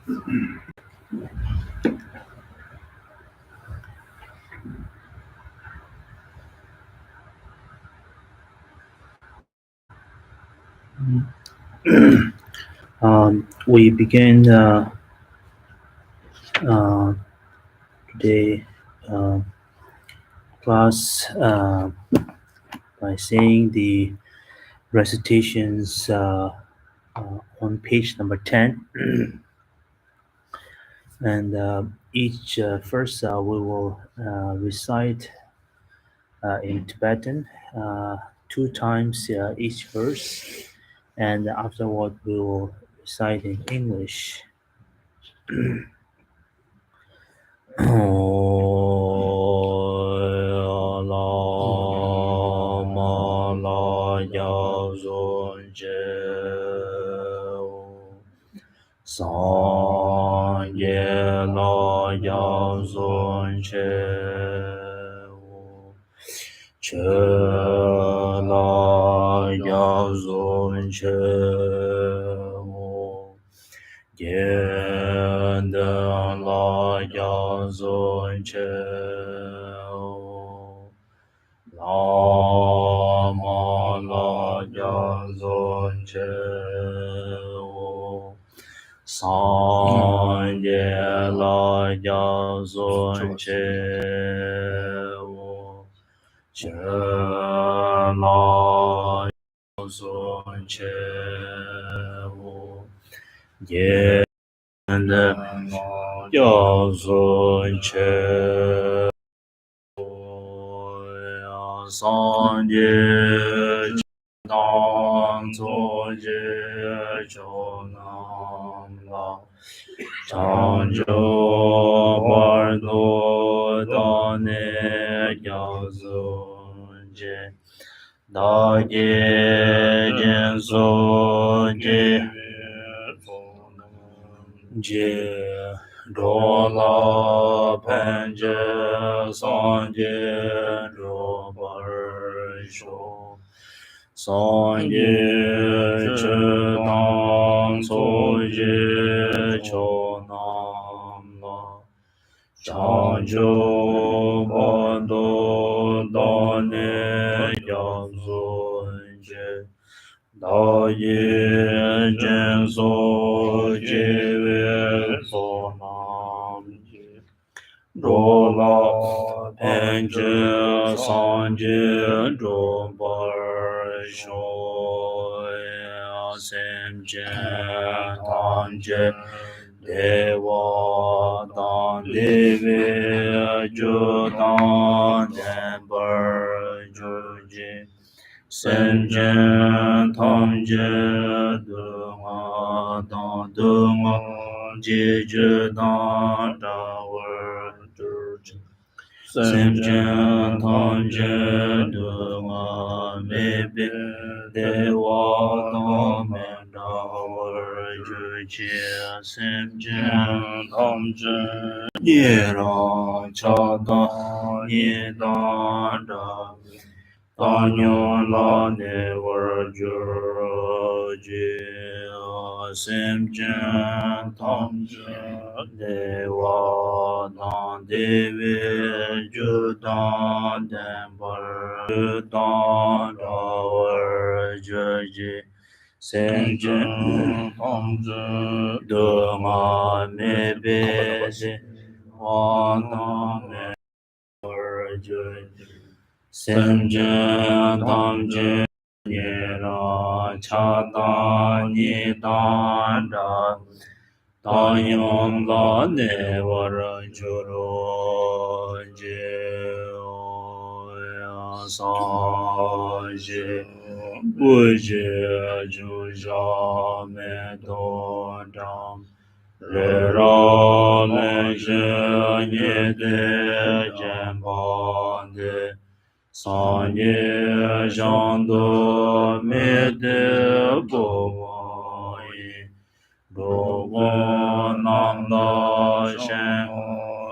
We begin uh, today uh, class by saying the recitations on page number 10. And each first we will recite in Tibetan two times each verse, and afterward we will recite in English. Lama la ya zon che o san ye la ya zon che o che la ya zon che o ye la ya zon che san ye dan zo ye cho nam la chan jo bar do da ne ya zo je da ye jen so je je do la pen je san je do bar sho san ye che dan so je cho nam la chan jo ba do da ne ya zo je da ye jen so je ve so nam je do la pen je san je do bar sho ya sem je tan je de wa dan de ve ju dan den bar ju je sem je tam je de wa dan de wa je je dan da wa ju je sem je tam je de wa me be de wa dan me da wa ju je sem je tam je ye ra cha da ye da da Tanyo la ne war ju ji sim chen tam de wa dan de vi ju dan den bar ju dan da war ju ji sim chen tam de ma me be de wa dan me war ju sem je tam je ye ra cha ta ni ta ra ta yom la ne wa ra ju ro je o ya sa je bu je ju ja me do dam re ra me je ye de jen ba de Sanye jando me de bo yi do wo nam da shen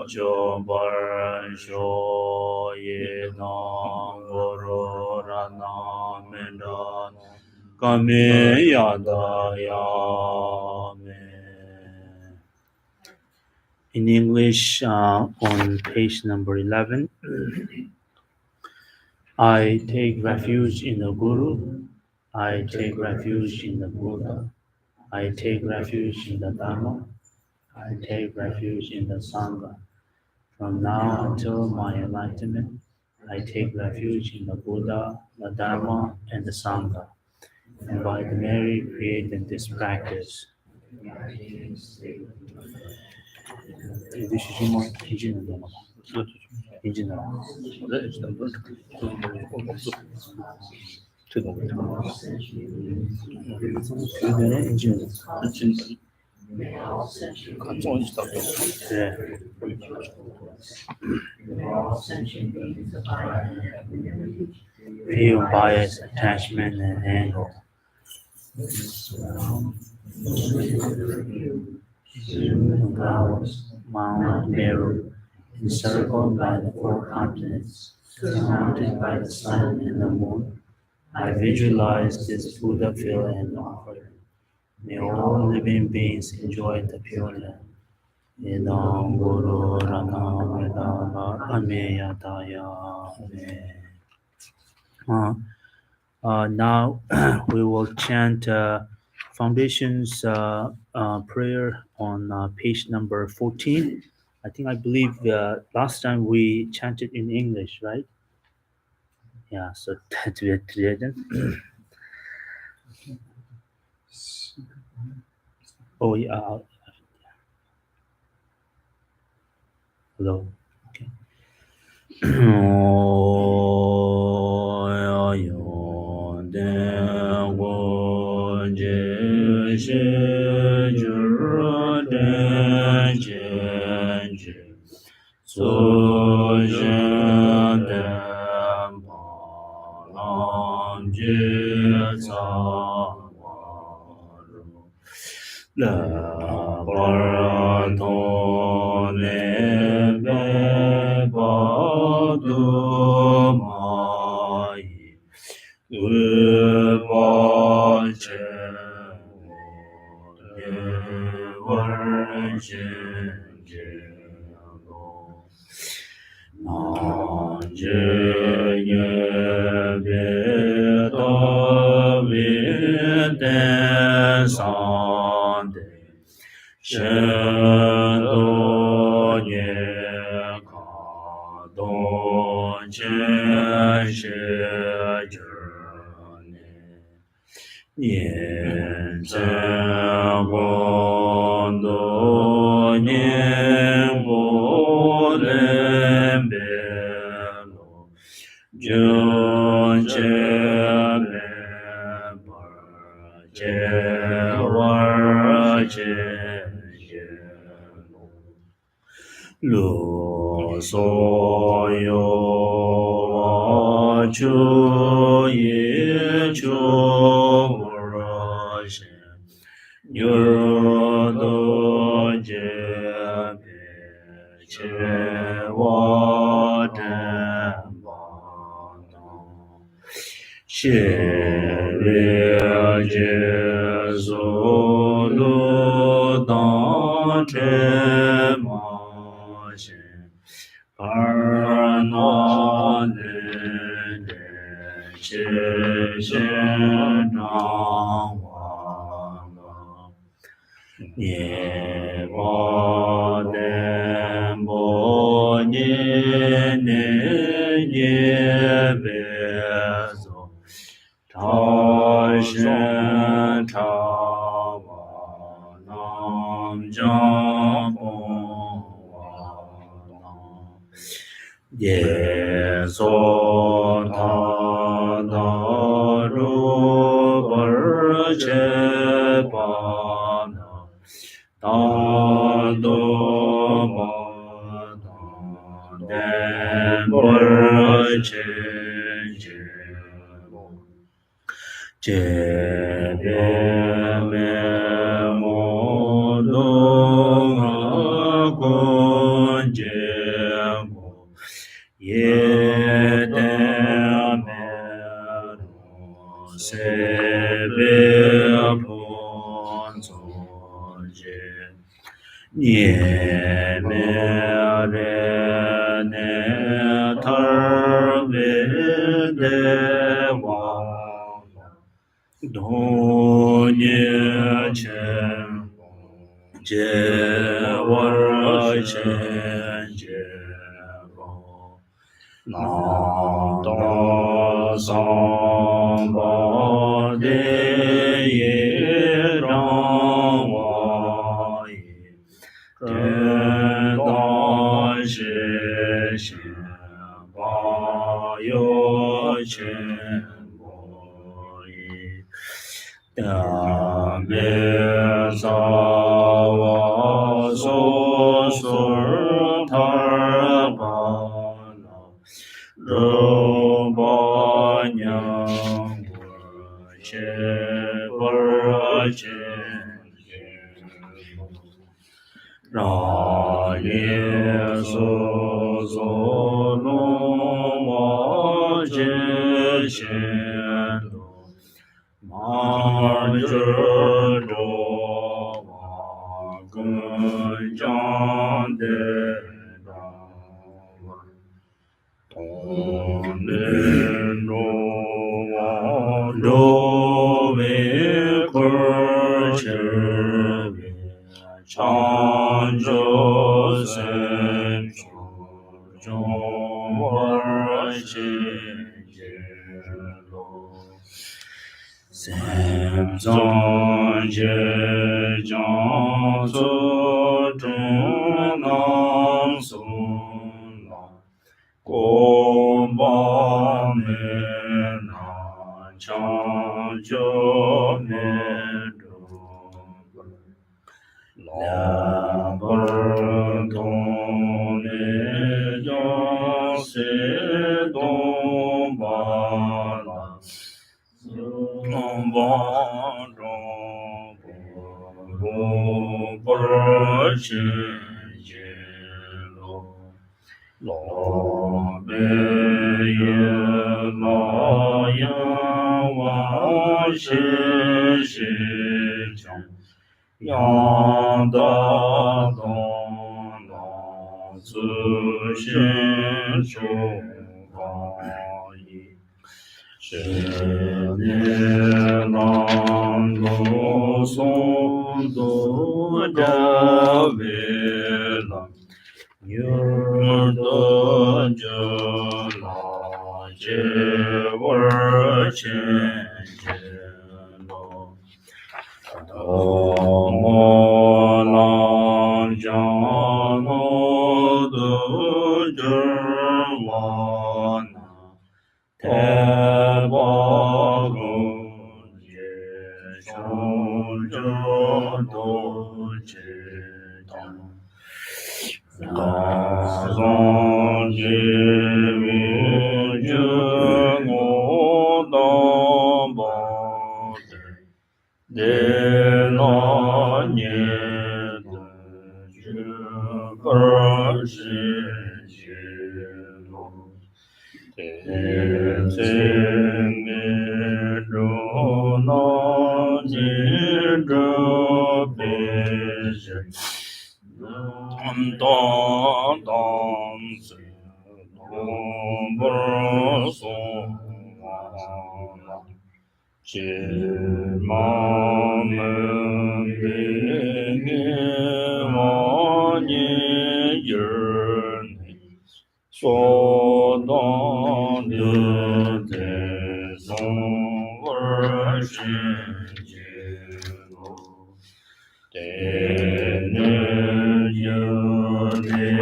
jo bar sho ye nam go ro ra nam me da ka me ya da ya me In English, on page number 11, I take refuge in the Guru. I take refuge in the Buddha. I take refuge in the Dharma. I take refuge in the Sangha. From now until my enlightenment, I take refuge in the Buddha, the Dharma, and the Sangha. And by the merit created in this practice, feel bias, attachment, and anger. Flowers, Mount Meru, encircled by the four continents, surrounded by the sun and the moon. I visualize this Buddha field and offer. May all living beings enjoy the pure land. Idam Guru Rana Vedana Ameyataya Ame. Now we will chant Foundation's prayer on page number 14. I believe last time we chanted in English, right? Yeah, so that we didn't. Oh, yeah. Hello. Okay. La paratone be padumai upache varjenje Anje ye veda vide sande shendo nye kado che she jane Nian zhen guan du nian bu len bie lu jun che me par che war che ye lu so yo wa chu ye chu ra shen yu do je pe che wa den ba dong xie rie jie zu lu dang che ma shen par na le de che shen zhang wang Nye ba den bo nye ne nye be zo ta shen ta wa nam jang bong wa nam ye so ta da ru bar che pa na da do ma da den bar che je bo je be me mo do ha gon je bo ye de me ro se be pon zo je Nye me re ne tar ve de wa do nye chen je war chen je ro na da sam ba de ye rang wa yi ten dan shi xian ba yo chen bo yi da me sa wa so sur tar ba la ro ba nyang wo che par chen ra ye so so no ma che shen do ma je do ma gun chan de da tong de no wa do ve kur che ve chang zhou sen chu zhong war xin jie lo sem zong jie jiang zu zhong nang song la gong ba me na chang jiu me la bar tong ne jiang se dong ba la dong ba zhong bo bar chen jie lo lo be ye la yang wa shi shi jiang yang da dong la zi xin shu ba yi shi ne lang du song du zha wei lang yu de zhe la jie wer qian jie lo mo lang jiang no de zhe wa na te ba gong jie shang zhe do jie dang da zong jie wi jie ngo dang ba de la nie de zhe er shi jie lo te zeng ge zhu na jie zhe bei zhe dang dang zi dong bar song la jie ma men bi ge ma nie yer ne so dang de de zong er xin jie lo de ne ye ne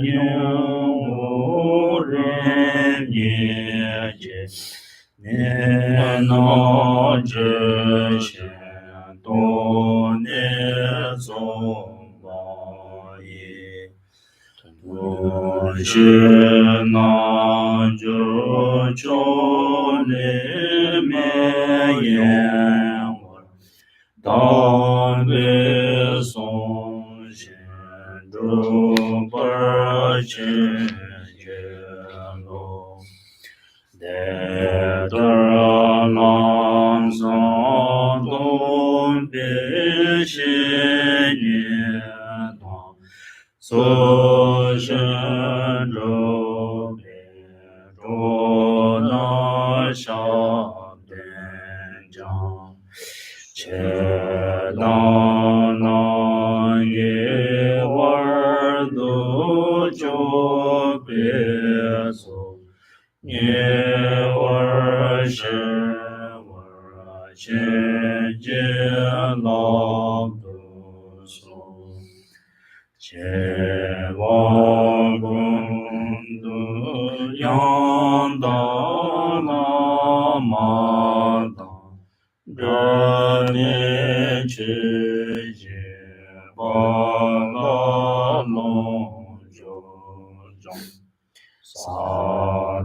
niang wo ren ye jie ne na zhe xian dou ne zong ba yi du shi na zhe qiu ne me yan wen dan bei song xian zhu bar qian jie lo de lang sang dong bei xie nian so shen ro ro na sha den jang che na na ye war du jo be so ye war shen war shen je la du so che wa gun du yang da la ma da ga ne che je ba la lo jo jong sa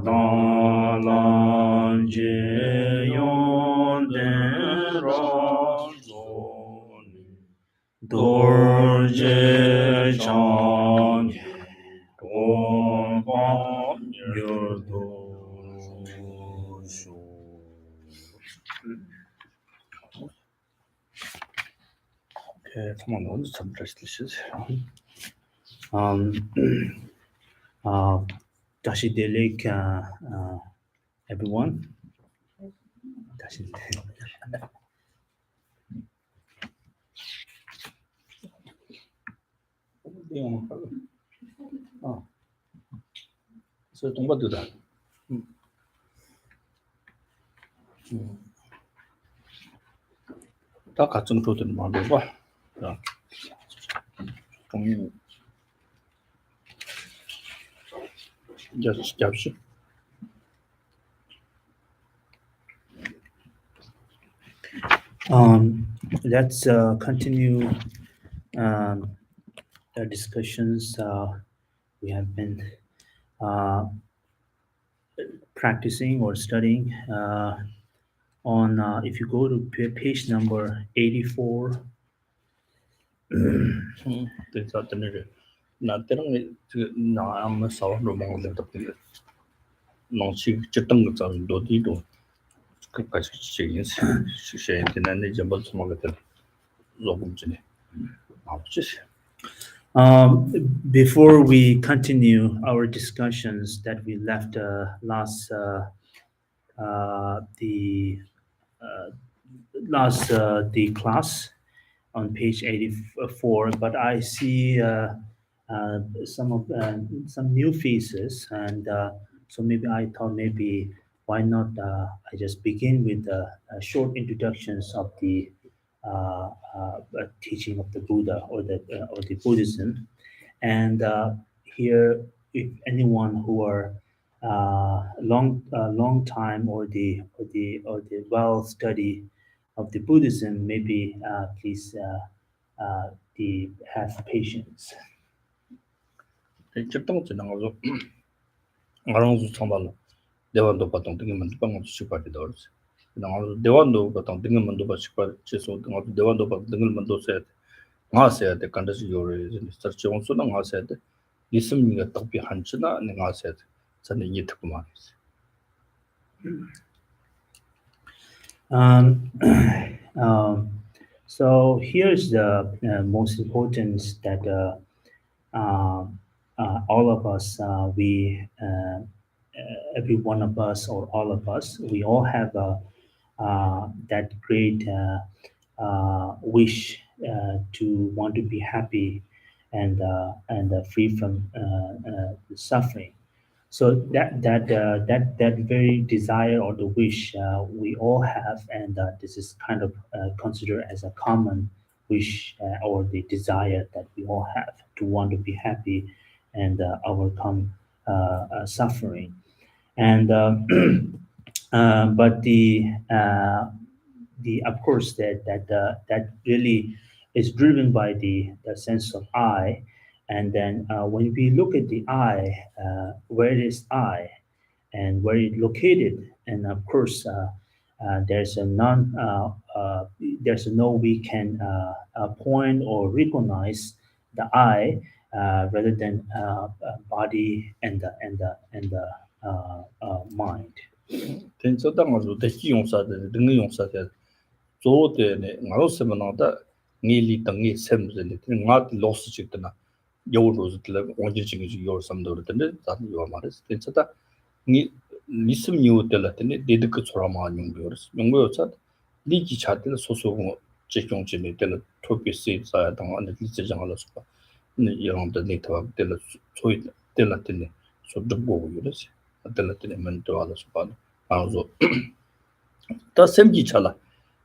da la je yon den ra zo ni dorje chang dong ba yer do shu. Okay, come on, what is some dishes? Dashi Delik, everyone. Dashi Delik. Oh, so don't do that. 다 같은 조든 말로 봐. 자, 동의. Just 잡수. Let's continue the discussions we have been practicing or studying on if you go to page number 84. 나 때는 나 아무 사원으로 먹는 데 농치 ጭጥም ጻው ዶዲዶ 그까지 지인스 시시한테는 이제 뭐 먹었다 로금지네 아버지. Before we continue our discussions that we left last the class on page 84, but I see some new faces, and so maybe I thought maybe why not I just begin with short introductions of the teaching of the Buddha or the Buddhism, and here if anyone who are long time or the well study of the Buddhism, maybe please have patience. ጭጥም 지나가서 알아서 참발로 대원도 보통 등에만 빵을 시파리 더스. 나도 대원도 보통 등에만 도 시파 제소 나도 대원도 보통 등에만 도 세. 나서야 돼 간다지 요래 서치 온수는 나서야 돼. 있음이가 답이 한치나 내가 나서야 돼. 저는 이 듣고만 있어. So here's the most important that all of us, every one of us or all of us, we all have that great wish to want to be happy and free from suffering. So that very desire or the wish we all have, and this is kind of considered as a common wish or the desire that we all have to want to be happy and overcome suffering. And but the of course that really is driven by the sense of I. And then when we look at the I, where is I and where it located? And of course, there's there's no we can point or recognize the I rather than body and the mind. Tenso 당아서 대기 용사들 등의 용사들 조대네 나로스면나다 니리 등이 셈들이 나한테 로스 찍더나 요로즈 틀 원지 지기 요 삼도르던데 다들 요 말스 진짜다 니 리슴 요 tellatene dedik sorama nyungyorus nyungyosa liki chatel soso chechong chime tel topi se sa dang an li che jang la so ni yang de ni taw tel choi tellatene so dubbo yorus tellatene men to ala so pa azo ta semji chala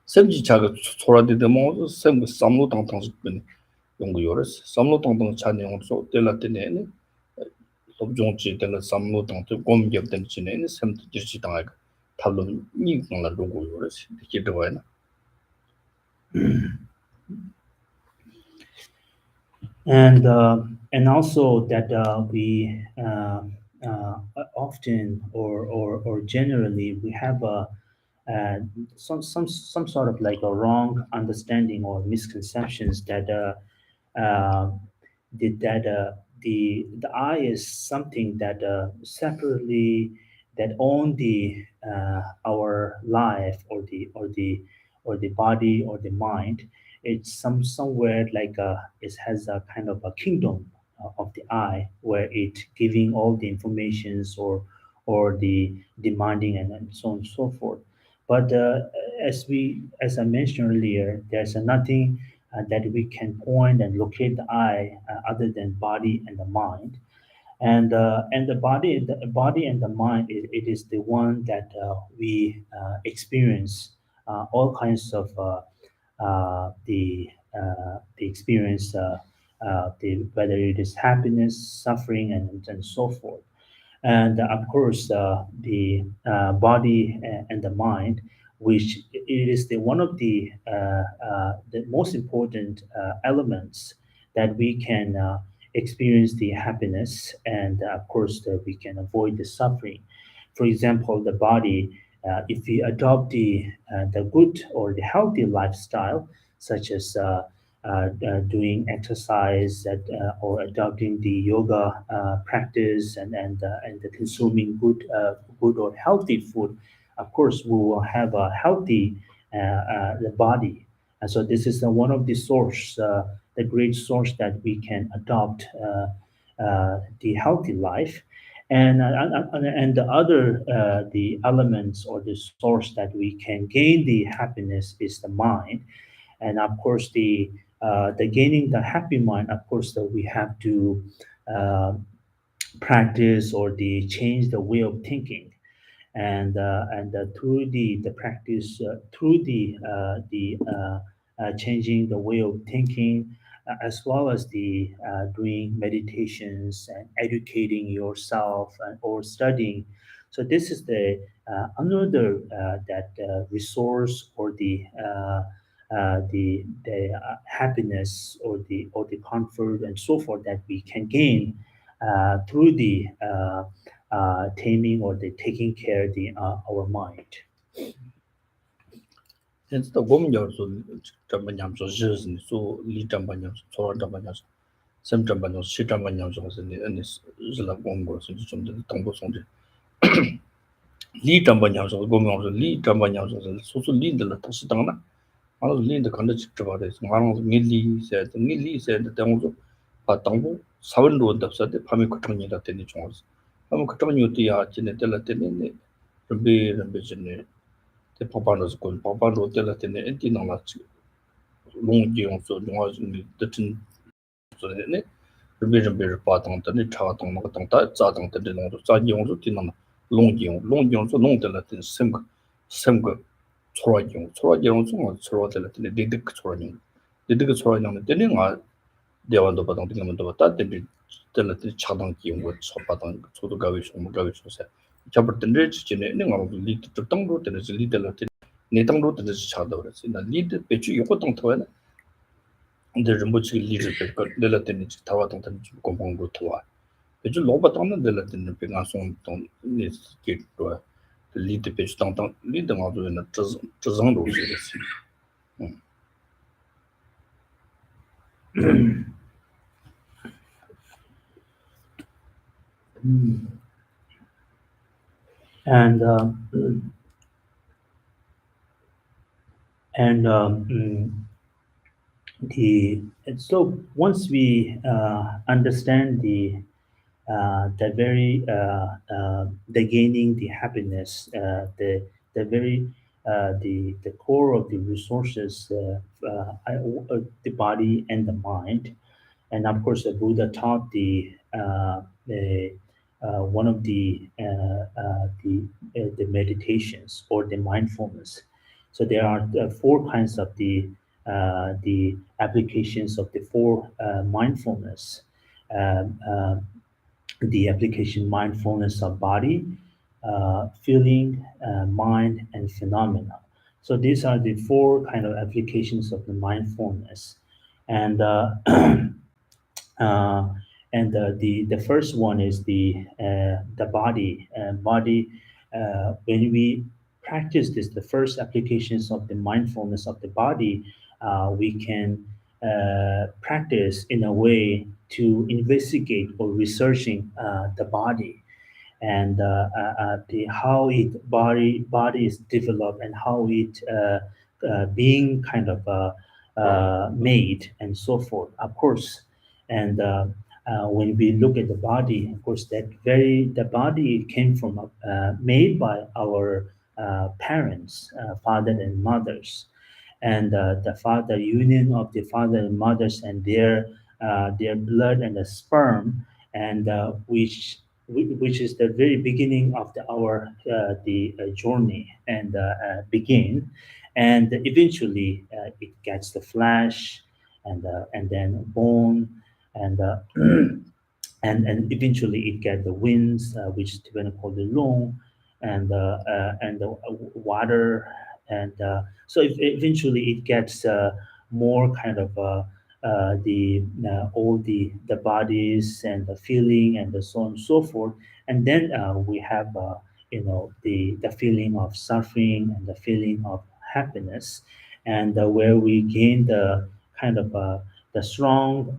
semji chaga sorade de mo sem samlo dang dang nyungyorus samlo dang dang chane yung so tellatene 법정지 때는 삼로당도 공격된 지내는 샘도 지지당하고 탈로 니공라 로고요를 이렇게 되어야나 And also that we often or generally we have uh, some sort of like a wrong understanding or misconceptions that uh, that the eye is something that separately that own the our life or the body or the mind. It's somewhere like it has a kind of a kingdom of the eye where it giving all the informations or the demanding and so on and so forth. But as I mentioned earlier, there's nothing that we can point and locate the eye other than body and the mind. And the body and the mind, it is the one that we experience all kinds of the experience, whether it is happiness, suffering, and so forth. And of course, the body and the mind, which it is the one of the most important elements that we can experience the happiness, and of course, we can avoid the suffering. For example, the body, if we adopt the good or the healthy lifestyle, such as doing exercise or adopting the yoga practice and the consuming good or healthy food, of course we will have a healthy the body. And so this is one of the source, the great source that we can adopt the healthy life. And the other the elements or the source that we can gain the happiness is the mind. And of course the gaining the happy mind, of course that we have to uh, practice or the change the way of thinking. And through the practice, through the changing the way of thinking, as well as the doing meditations and educating yourself or studying. So this is the another that resource or the happiness or the comfort and so forth that we can gain through the taming or the taking care of the our mind. 진짜 고민여 소 잠반냠 소 지르스니 소 리잠반냠 소 잠반냠 샘 잠반냠 시 잠반냠 소 하스니 아니 질라 공고 진짜 좀 동보 송제 리 잠반냠 소 고민여 리 잠반냠 소 소소 리들라 다시 당나 아로 리드 간다 직접 받아 마랑 밀리 세드 당고 아 당고 사원로 답사데 밤에 그통이다 되니 중앙서 아무 그통이 어디야 지네 tel라 때네 르베 지네 때 파파노스 건 파파로 tel라 때네 엔티나라 롱지용서 용화즈니 뜻은 소리네 르베르 파당한테 차당 뭐 당다 자당 때네 농도 자용도 티나나 롱지용서 농tel라 때 sem거 초라지용 송 초라텔라 때 디득 초라니 디득 초라니 때네 아 대원도 받은 되는도 받다 때비 tel라 때 차당 기용고 초바당 초도 가위쇼 뭐 가위쇼세 잡을 지네 내가 리드 땅로 때네 리들라 때 내땅로 때네 차다 그랬지 나 리드 배치 요거 땅 터야 근데 좀 뭐지 리드 배가 내가 때네 타와 땅 때네 공공도 터와 배치 로바 땅는 내가 때네 배가 송땅 네 게도 리드 배치 땅땅 리드 마도에나 저정도 그랬지 And and the so once we understand the very the gaining the happiness the very the core of the resources the body and the mind, and of course the Buddha taught the one of the meditations or the mindfulness. So there are four kinds of the applications of the four mindfulness. Um, um, the application mindfulness of body, feeling, mind, and phenomena. So these are the four kind of applications of the mindfulness, and uh, the first one is the body. Body. When we practice this, the first applications of the mindfulness of the body, we can practice in a way to investigate or researching the body and the how it body is developed and how it being kind of made and so forth. Of course, and when we look at the body, of course, the body came from made by our parents, father and mothers, and the father union of the father and mothers and their blood and the sperm, and which is the very beginning of our the journey and begin, and eventually it gets the flesh and then bone and and eventually it get the winds, which is typically called the long, and the water, and so eventually it gets more kind of the all the bodies and the feeling and the so on and so forth, and then we have the feeling of suffering and the feeling of happiness, and where we gain the kind of the strong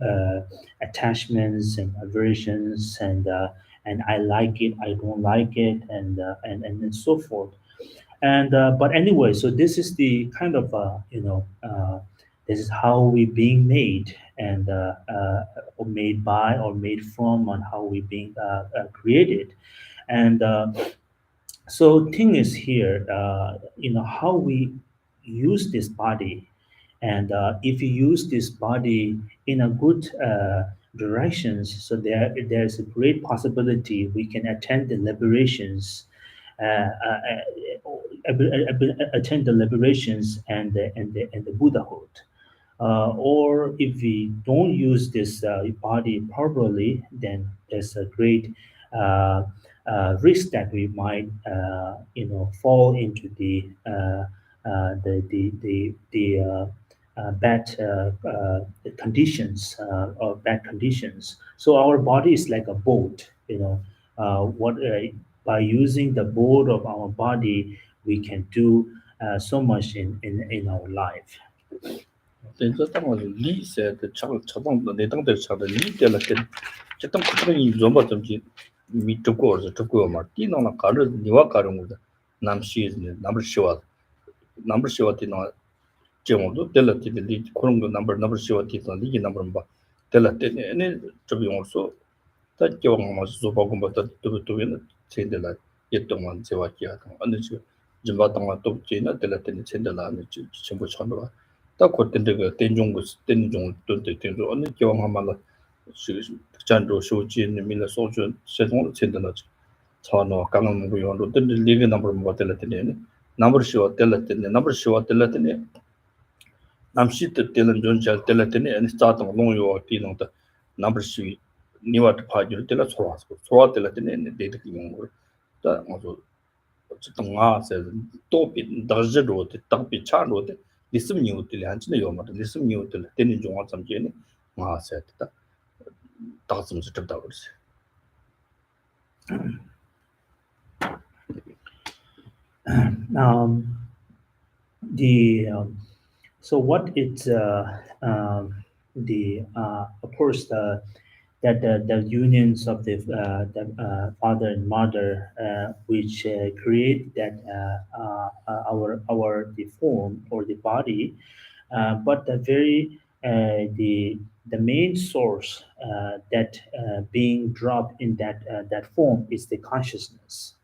attachments and aversions and I like it, I don't like it, and so forth. And but anyway, so this is the kind of this is how we being made and or made by or made from, on how we being created, and so thing is here, how we use this body, and if you use this body in a good directions, so there's a great possibility we can attend the liberations, attend the liberations and the Buddhahood. Or if we don't use this body properly, then there's a great risk that we might, fall into the bad conditions or bad conditions. So our body is like a boat. What by using the boat of our body, we can do so much in our life. Tenzo tangwa li se de chadang de dang de chada li de la ten chadang kutang yi zomba tamji mi tuko or tuko ma ti na kar niwa kar ngu da nam shi ne number shiwa ti na jemo do de la ti de li korong do number shiwa ti na li number ba de la te ne chobi so ta kyo ma so ba gum ba ta tu ne chen de la ye tong man je wa ki ya tang an ji jimba tang ma to je na de la te ne chen de la ne chimbo chan ba 다 그때 그 대중고 대중 돈데 대중 어느 경험하면 잔도 쇼지는 밀라 소주 세종 첸다나 차노 강은 무용도 든들 리그 넘버 뭐 될때네 넘버 쇼 될때네 넘버 쇼 될때네 남시 때는 존잘 될때네 아니 스타트 농요 티노다 넘버 쇼 니와트 파지를 될라 소와 될때네 데이터 기용으로 다 뭐죠 동아 세 또비 더즈로 딱비 차로 리스m nhiều thì là chỉ nhiều mà lisim nhiều thì là tên in trong tham chế này mà sẽ ta ta cũng sẽ chấp đầu Um, the so what it's the of course the unions of the father and mother, which create that our the form or the body, but the very the main source that being dropped in that form is the consciousness.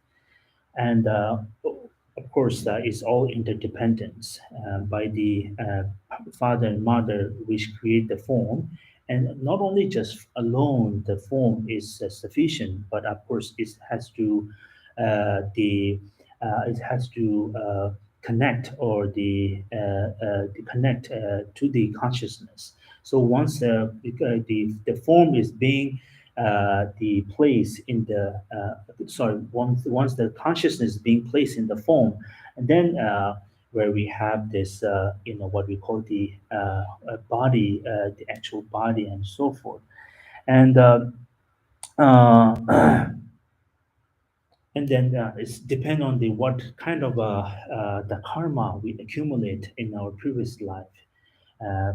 And of course, it's all interdependence by the father and mother, which create the form. And not only just alone, the form is sufficient, but of course, the it has to connect or the connect to the consciousness. So once the form is being the place in the once the consciousness is being placed in the form, and then where we have this what we call the body, the actual body, and so forth, and uh, and then it's depend on the what kind of the karma we accumulate in our previous life.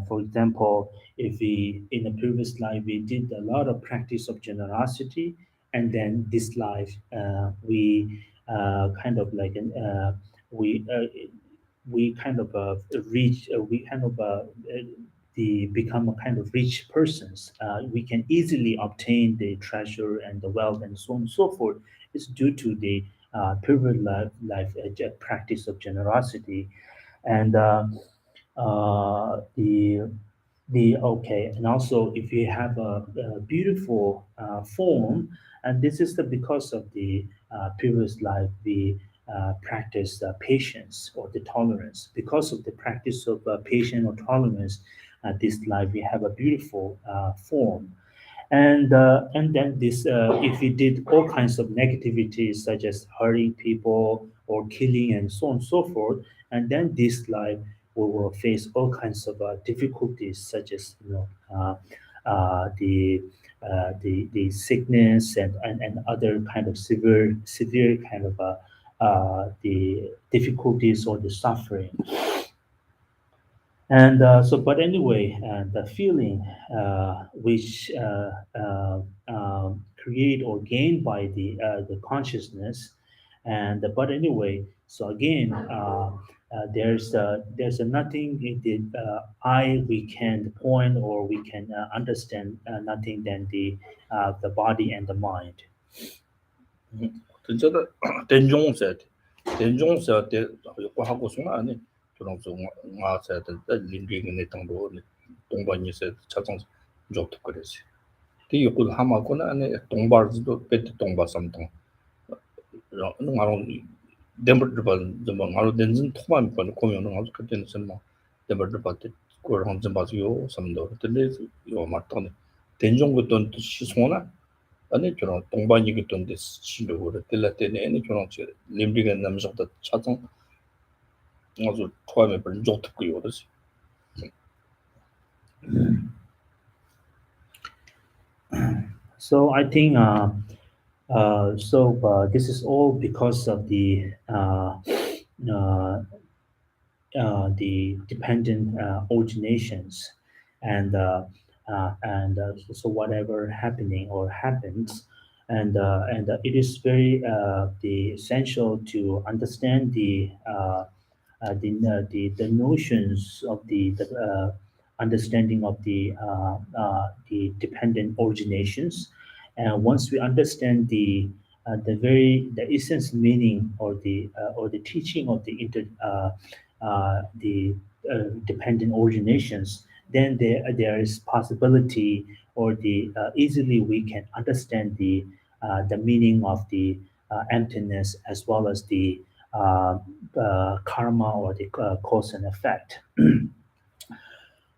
For example, if we in the previous life we did a lot of practice of generosity, and then this life we kind of like we we kind of reach we kind of the become a kind of rich persons. We can easily obtain the treasure and the wealth and so on and so forth. It's due to the previous life practice of generosity, and the okay, and also if you have a beautiful form, and this is the because of the previous life we practice patience or the tolerance. Because of the practice of patience or tolerance, this life we have a beautiful form. And then this if we did all kinds of negativities such as hurting people or killing and so on and so forth, and then this life we will face all kinds of difficulties such as the sickness and other kind of severe kind of the difficulties or the suffering. And but anyway, the feeling which create or gain by the consciousness, and but anyway, so again, there's a nothing in the eye we can point or we can understand nothing than the body and the mind. 진짜다 된종세 된종세 때 하고 싶나 아니 그런 좀 맞아야 될 링링이 당도 동반이세 차정 좋다 그래지 뒤에 그 하마고는 아니 동바지도 배트 동바 삼동 응 데버르반 좀 말로 된진 토만 번 고면은 아주 그때는 좀 데버르바트 그런 좀 봐줘요 삼도 근데 요 맞더니 된종부터 시송나 아니 저런 동반이기 때문에 신도를 뜰 때는 아니 저런 림비가 남석다 차정 아주 토함에 벌 좋다고요 그래서 So I think this is all because of uh, the dependent originations, and so whatever happening or happens, and it is very the essential to understand the notions of the understanding of the dependent originations. And once we understand the essence meaning or the teaching of the dependent originations, then there is possibility or the easily we can understand the meaning of the emptiness as well as the karma or the cause and effect.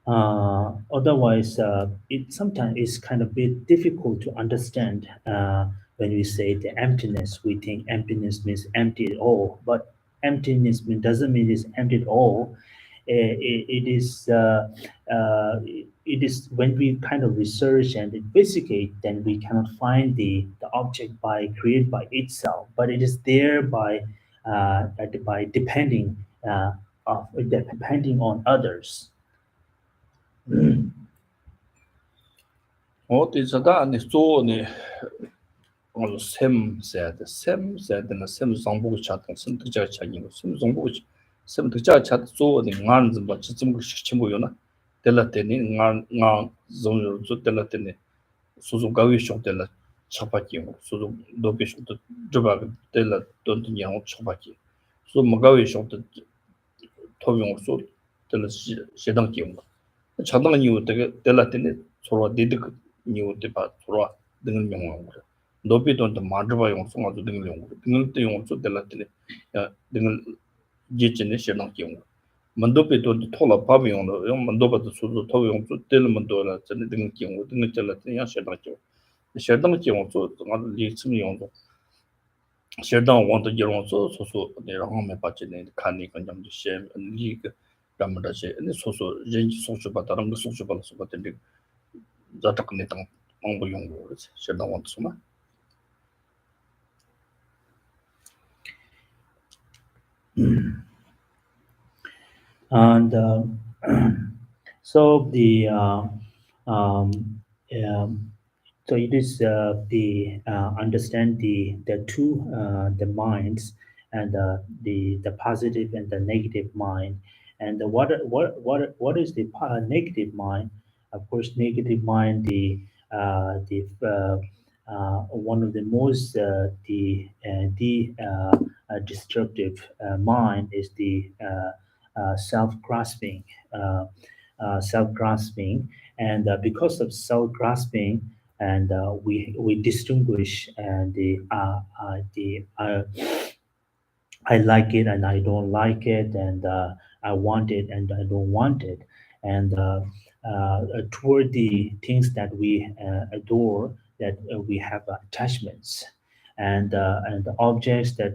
Otherwise, it sometimes is kind of bit difficult to understand when we say the emptiness. We think emptiness means empty at all, but doesn't mean it's empty at all. It is when we kind of research and investigate, then we cannot find the object by created by itself, but it is there by depending depending on others. 어디서다 아니 소니 샘 세드나 샘 정보고 차던 선택자 차이고 샘 정보고 샘 특자 차 소니 만 좀, 지금 그 시침 보여나 tellatene nga zong zo tellatene suzu gawi shok tella chapaki suzu dope shok joba tella don yang chapaki so magawi shok tobyong so tella shedang ki chadang niu de tellatene soro dedik niu de ba soro dengan yang dope don de majba yung so ngado dengan te yung so tellatene dengan jechene shedang ki mandope to thola pabi yung yung mandopa to suzu to yung to tel mandola chen ding kyong ding tel ya shedang kyong so nga li chim yung to shedang want to yung so ne rang me pa chen ne kan ni kan jam de she li ge dam da she ne ren so ba da ram so ba so ba de za tak ne tang mang bo yung shedang want so ma And so the um, um, so it is the understand the two the minds and the positive and the negative mind. And what is the negative mind? Of course, negative mind, one of the most destructive mind is the self-grasping, self-grasping, and because of self-grasping, and we distinguish the I like it and I don't like it, and I want it and I don't want it. And toward the things that we adore, that we have attachments, and the objects that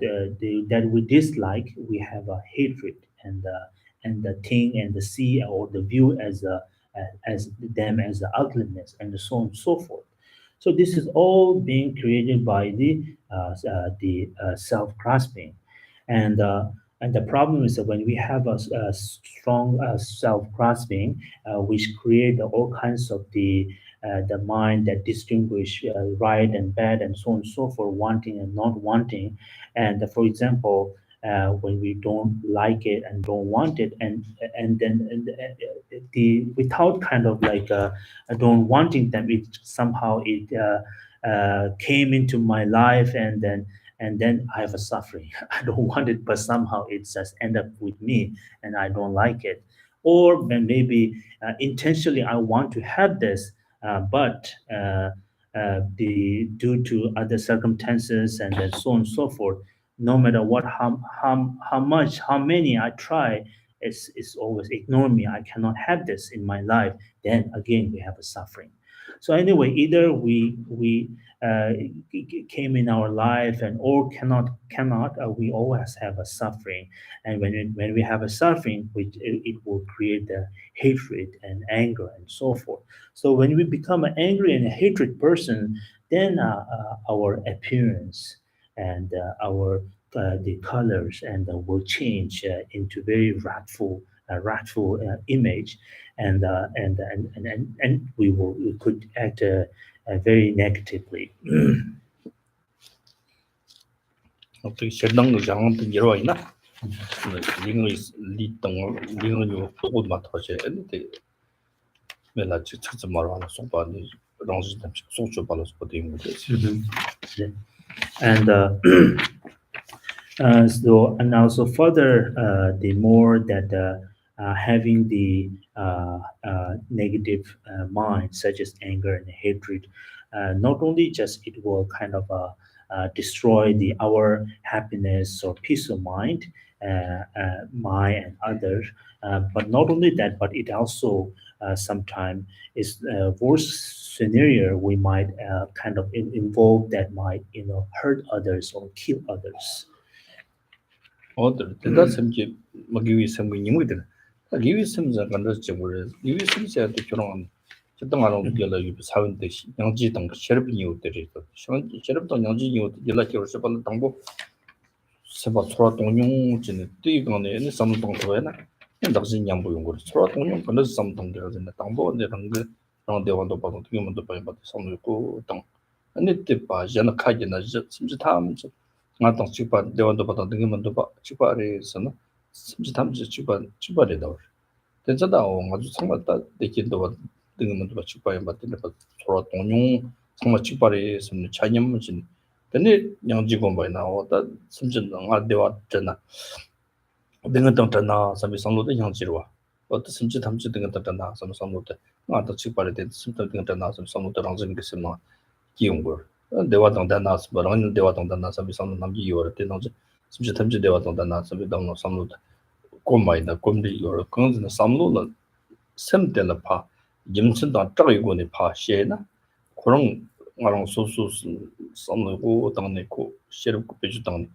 we dislike, we have a hatred, and the thing and the see or the view as them as the ugliness, and so on and so forth. So this is all being created by the self-grasping, and the problem is that when we have a strong self-grasping, which create all kinds of the mind that distinguish right and bad and so on and so forth, wanting and not wanting. And for example, when we don't like it and don't want it, and then the without kind of like don't wanting them, it somehow came into my life, and then I have a suffering. I don't want it, but somehow it just end up with me, and I don't like it. Or then maybe intentionally I want to have this, but the due to other circumstances and then so on and so forth, no matter what, how much, how many I try, it's always ignore me. I cannot have this in my life. Then again, we have a suffering. So anyway, either we uh, came in our life, and or cannot we always have a suffering. And when we have a suffering, which it will create the hatred and anger and so forth. So when we become an angry and a hatred person, then our appearance and our the colors and will change into very wrathful image, and we could act very negatively. 어떻게 shedang jang de yero ina ling li tong ling yo ko ma ta che de me la chi chi ma ra so ba ni rang ji dam so cho ba la so de mu de Yeah. And so, and also further, the more that having the negative mind, such as anger and hatred, not only just it will kind of destroy the our happiness or peace of mind, my and others, but not only that, but it also sometimes is worst scenario. We might kind of involve that might hurt others or kill others. 어들 대다 섬지 먹이 섬이 님들 리위 섬자 간다 저거 리위 섬자 또 저런 저당 안으로 gel라 유 사원데 양지 당 셔럽이 요들이 또 셔럽도 양지 요 gel라 겨서 발 당보 세바 소라 동용 진의 뛰거네 네 삼동 도에나 당신 양보 용거 소라 동용 근데 삼동 되거든 당보 내 당그 당 대원도 받고 되면도 봐야 받고 삼고 당 아니 때 봐잖아 카지나 심지 다음 ngātāng chikpa dewa dhopa tāng dhingi man dhopa chikpa ārī sā na samchī tam chī chikpa rī dhawar 대자다오 아주 상마다 내긴도 등은 뭐 직바에 맞는 거 서로 동용 상마 직바에 있는 차념무진 근데 양지고 뭐 나오다 심진당 아대와 잖아 등은 등잖아 삼비 상로도 양지로와 어떤 심지 담지 등은 등잖아 삼 상로도 아도 직바에 된 심도 등은 등잖아 삼 상로도 랑진 게 심마 기용거 대화 등단나 뭐랑 대화 등단나 삼비 상로 남기 요를 때는 심지 담지 대화 등단나 삼비 당로 상로도 꼬마이다 꼼디 요를 그는 상로는 샘텔라 파 임친다 짜이고니 파 셰나 그런 말랑 소소스 썸고 당내고 셰르고 베주당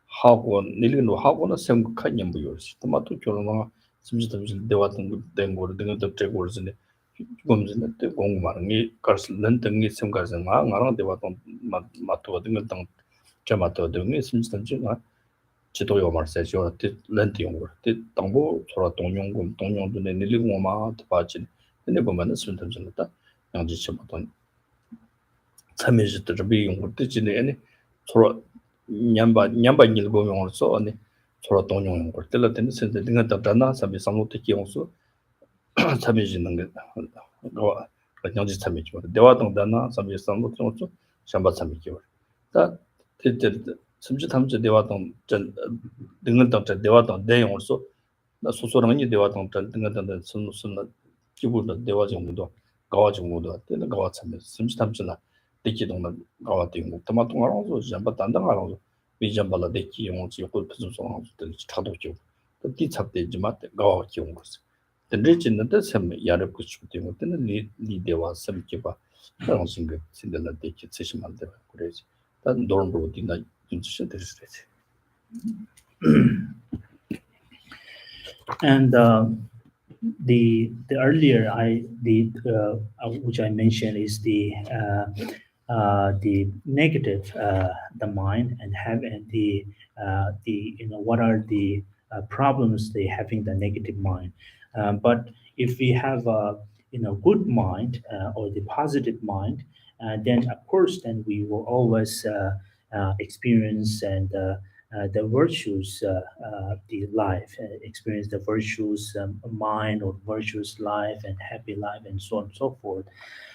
하고 닐리노 하고는 생각한 연구요시 토마토 결혼아 심지도 대화던 된 거를 등을 덮제 거르스네 지금은 때 공부하는 가르스는 등이 생각하는 나랑 대화던 마토 등을 당 저마토 등이 심지도 지도요 말세죠. 렌트 용거. 당보 서로 동용금 동용도네 닐리고마 빠진. 근데 보면은 순전전다. 양지 첨부던 참여지도 좀 용거 뜻이네. 아니 서로 냠바 일고용으로서 아니 서로 동용 용거. 때라든 센데 등가 답다나 사비 상로트 기용수 참여지는 게 거 양지 참여지. 대화 동다나 사비 상로트 좀 샴바 참여지. 다 심지 탐지 대화동 전 등은 던 대화동 내용으로서 나 소소랑이 대화동 전 등은 던 순순 기본의 대화 정도도 가와 정도도 되는 가와 참여 심지 탐지나 대기동은 가와 되고 토마토 알아서 잠바 단단 알아서 비잠발라 대기 용지 고 무슨 소랑 차도 죠 그 뒤잡대지 맞대 가와 기용 거스 근데진데 샘 야럽 그 싶대고 때는 리 대화 샘 기바 그런 생각 신들라 대기 쓰시면 돼 그래지 단 노름으로 딘다 인지션 되시지 And the earlier I the which I mentioned is the negative the mind and have and the what are the problems they having the negative mind. But if we have a good mind or the positive mind, then of course then we will always experience and the virtues, the life, experience the virtues mind or virtuous life and happy life and so on and so forth.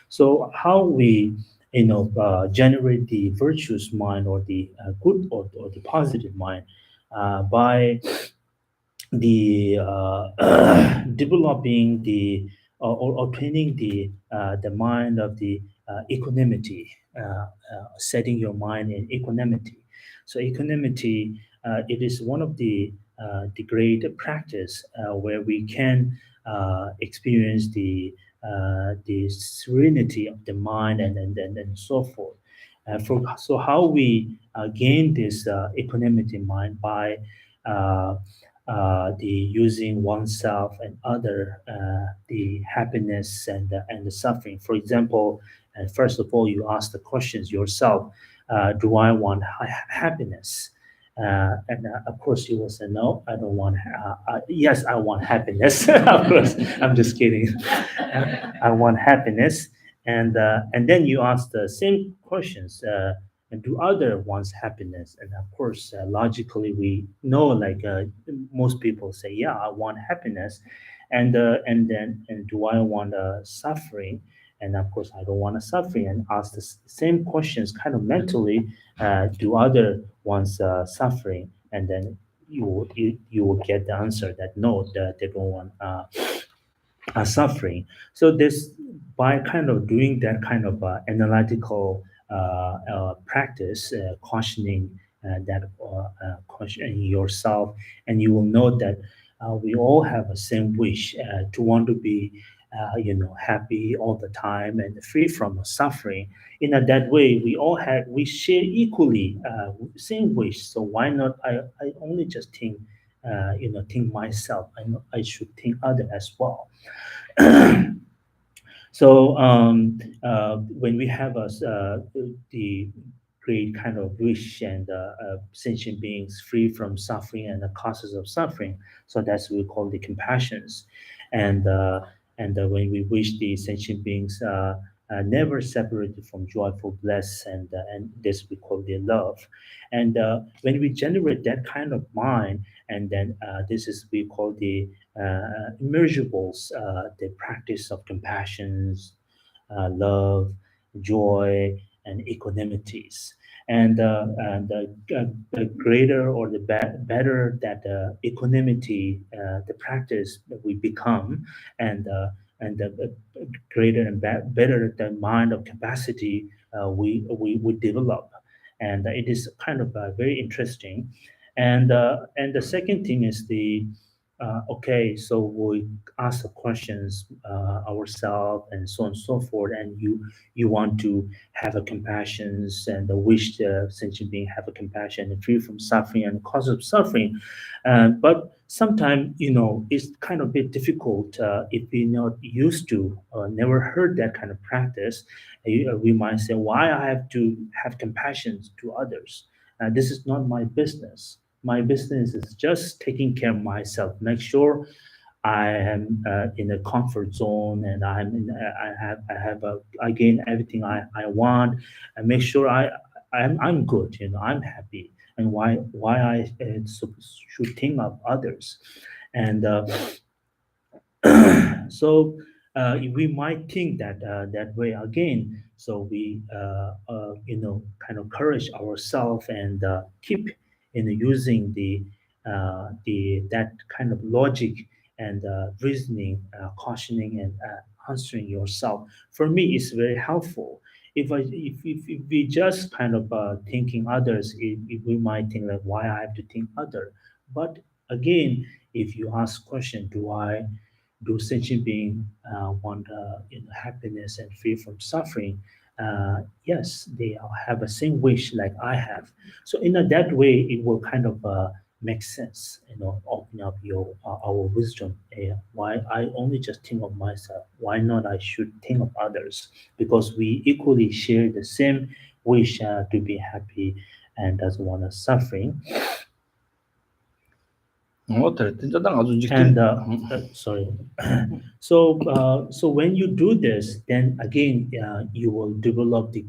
So how we generate the virtuous mind or the good or the positive mind by the developing the or training the mind of the equanimity, setting your mind in equanimity. So equanimity, it is one of the great practice where we can experience the serenity of the mind and so forth. So how we gain this equanimity mind by uh, the using oneself and other the happiness and the suffering. For example, first of all, you ask the questions yourself: do I want happiness? And of course, you will say no. I don't want. Yes, I want happiness. Of course, I'm just kidding. I want happiness, and then you ask the same questions. And do other wants happiness? And of course, logically, we know like most people say, yeah, I want happiness, and do I want suffering? And of course, I don't want to suffering. And ask the same questions, kind of mentally. Do other wants suffering? And then you will get the answer that no, that they don't want are suffering. So this by kind of doing that kind of analytical practice, cautioning that cautioning yourself, and you will know that we all have a same wish to want to be. Happy all the time and free from suffering. In that way, we share equally same wish. So why not? I only just think, think myself. I know I should think other as well. So when we have the great kind of wish and sentient beings free from suffering and the causes of suffering, so that's what we call the compassions, and when we wish the sentient beings never separated from joyful bliss, and this we call the love, and when we generate that kind of mind, and then this is we call the immersibles, the practice of compassions, love, joy, and equanimities. And the greater or the better that equanimity, the practice that we become, and the greater and better the mind of capacity we develop. And it is kind of very interesting. And the second thing is the okay, so we ask the questions ourselves and so on and so forth, and you want to have a compassion and wish the sentient being have a compassion and free from suffering and cause of suffering. But sometimes, it's kind of a bit difficult if we're not used to or never heard that kind of practice. We might say, why I have to have compassion to others? This is not my business. My business is just taking care of myself. Make sure I am in a comfort zone, and I gain everything I want, and make sure I'm good. I'm happy, and why I should think of others, and so we might think that way again. So we kind of encourage ourselves and keep using the that kind of logic and reasoning, cautioning and answering yourself. For me, it's very helpful. If we just kind of thinking others, if we might think like why I have to think other. But again, if you ask question, do sentient beings want happiness and free from suffering? Yes, they all have the same wish like I have. So in that way, it will kind of make sense, open up our wisdom. Why I only just think of myself? Why not I should think of others? Because we equally share the same wish to be happy and doesn't want us suffering. 진짜당 아주 And 직진. sorry. So when you do this, then again you will develop the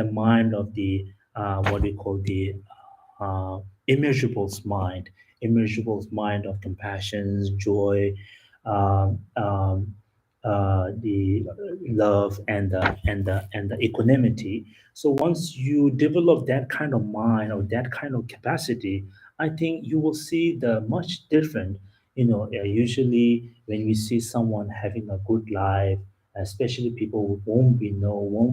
mind of the what we call the uh, immeasurable's mind, immeasurable's mind of compassion, joy, the love, and the equanimity. So once you develop that kind of mind or that kind of capacity, I think you will see the much different. Usually when we see someone having a good life, especially people who won't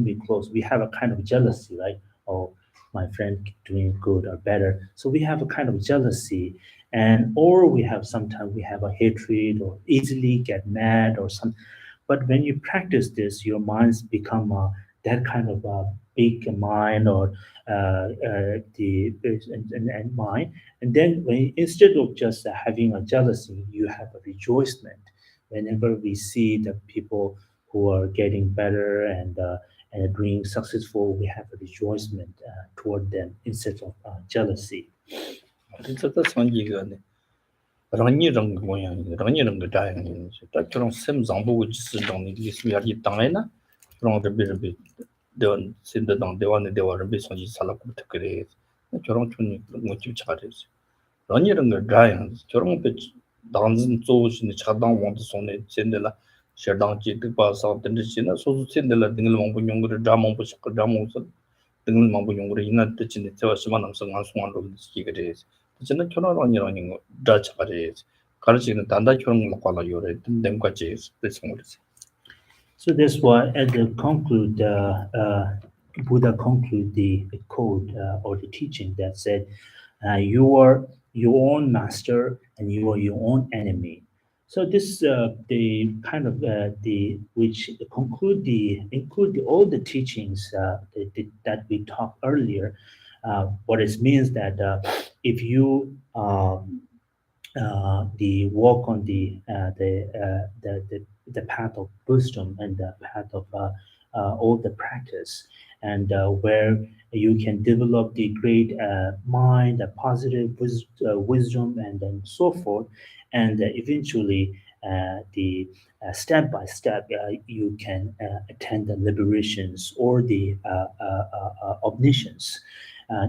be close, we have a kind of jealousy, right? Oh, my friend doing good or better. So we have a kind of jealousy, and or we have sometimes we have a hatred or easily get mad or some. But when you practice this, your minds become that kind of big mind or and mind. And then instead of just having a jealousy, you have a rejoicement. Whenever we see the people who are getting better and being successful, we have a rejoicement toward them instead of jealousy. 진짜다 상기가네. 랑니랑 모양이 랑니랑 다양이. 딱처럼 샘 장보고 지스랑 리스미하기 땅에나 그런 데비르비 대원 신대당 대원의 대화를 비선지 살라고 그래. 저런 촌이 뭐지 잘했어. 랑니랑 다양. 저런 배 당진 조신이 차당 원도 손에 젠들라 셔당지 뜻바서 던지시나 소수 젠들라 등을 몽부 용거를 자몽부 싶고 자몽서 등을 몽부 용거를 이나 뜻인데 제가 심한 남성 안송한로 지게 돼. 저는 결혼이라는 거 자체가래. 가르치는 단단 결혼 먹고라 요래 등등까지 뜻성을. So that's why at the conclude, Buddha conclude the code or the teaching that said, "You are your own master and you are your own enemy." So this the kind of the which include all the teachings that we talked earlier. What it means that if you the walk on the path of wisdom and the path of all the practice, and where you can develop the great mind, the positive wisdom, and then so forth, and eventually the step by step you can attain the liberations or the omniscience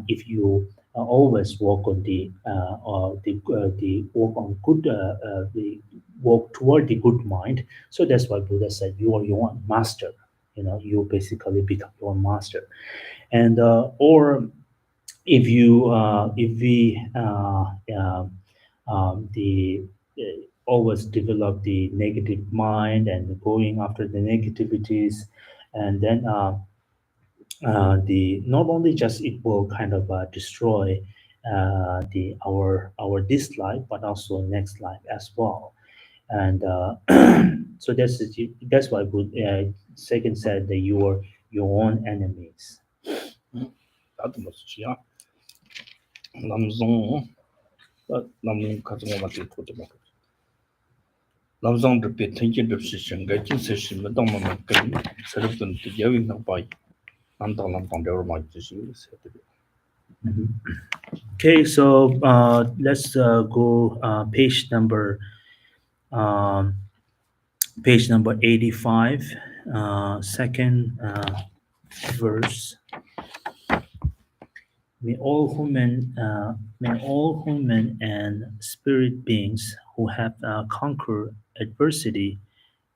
if you always work on the work on good the work toward the good mind. So that's why Buddha said you are your own master. You basically become your own master. And or if you if we the always develop the negative mind and going after the negativities, and then the not only just it will kind of destroy the our this life but also next life as well. And so that's why second said that you are your own enemies. 다도 뭐지야 남성 남성 가정과 맞게 도도 뭐 남성들 배 탱기들 시신가 진세시 뭐동만 그 서럽던 여행 나빠이 남당남 방대로 맞지 세들 Okay, so let's go um, page number 85, second verse. May all human and spirit beings who have conquered adversity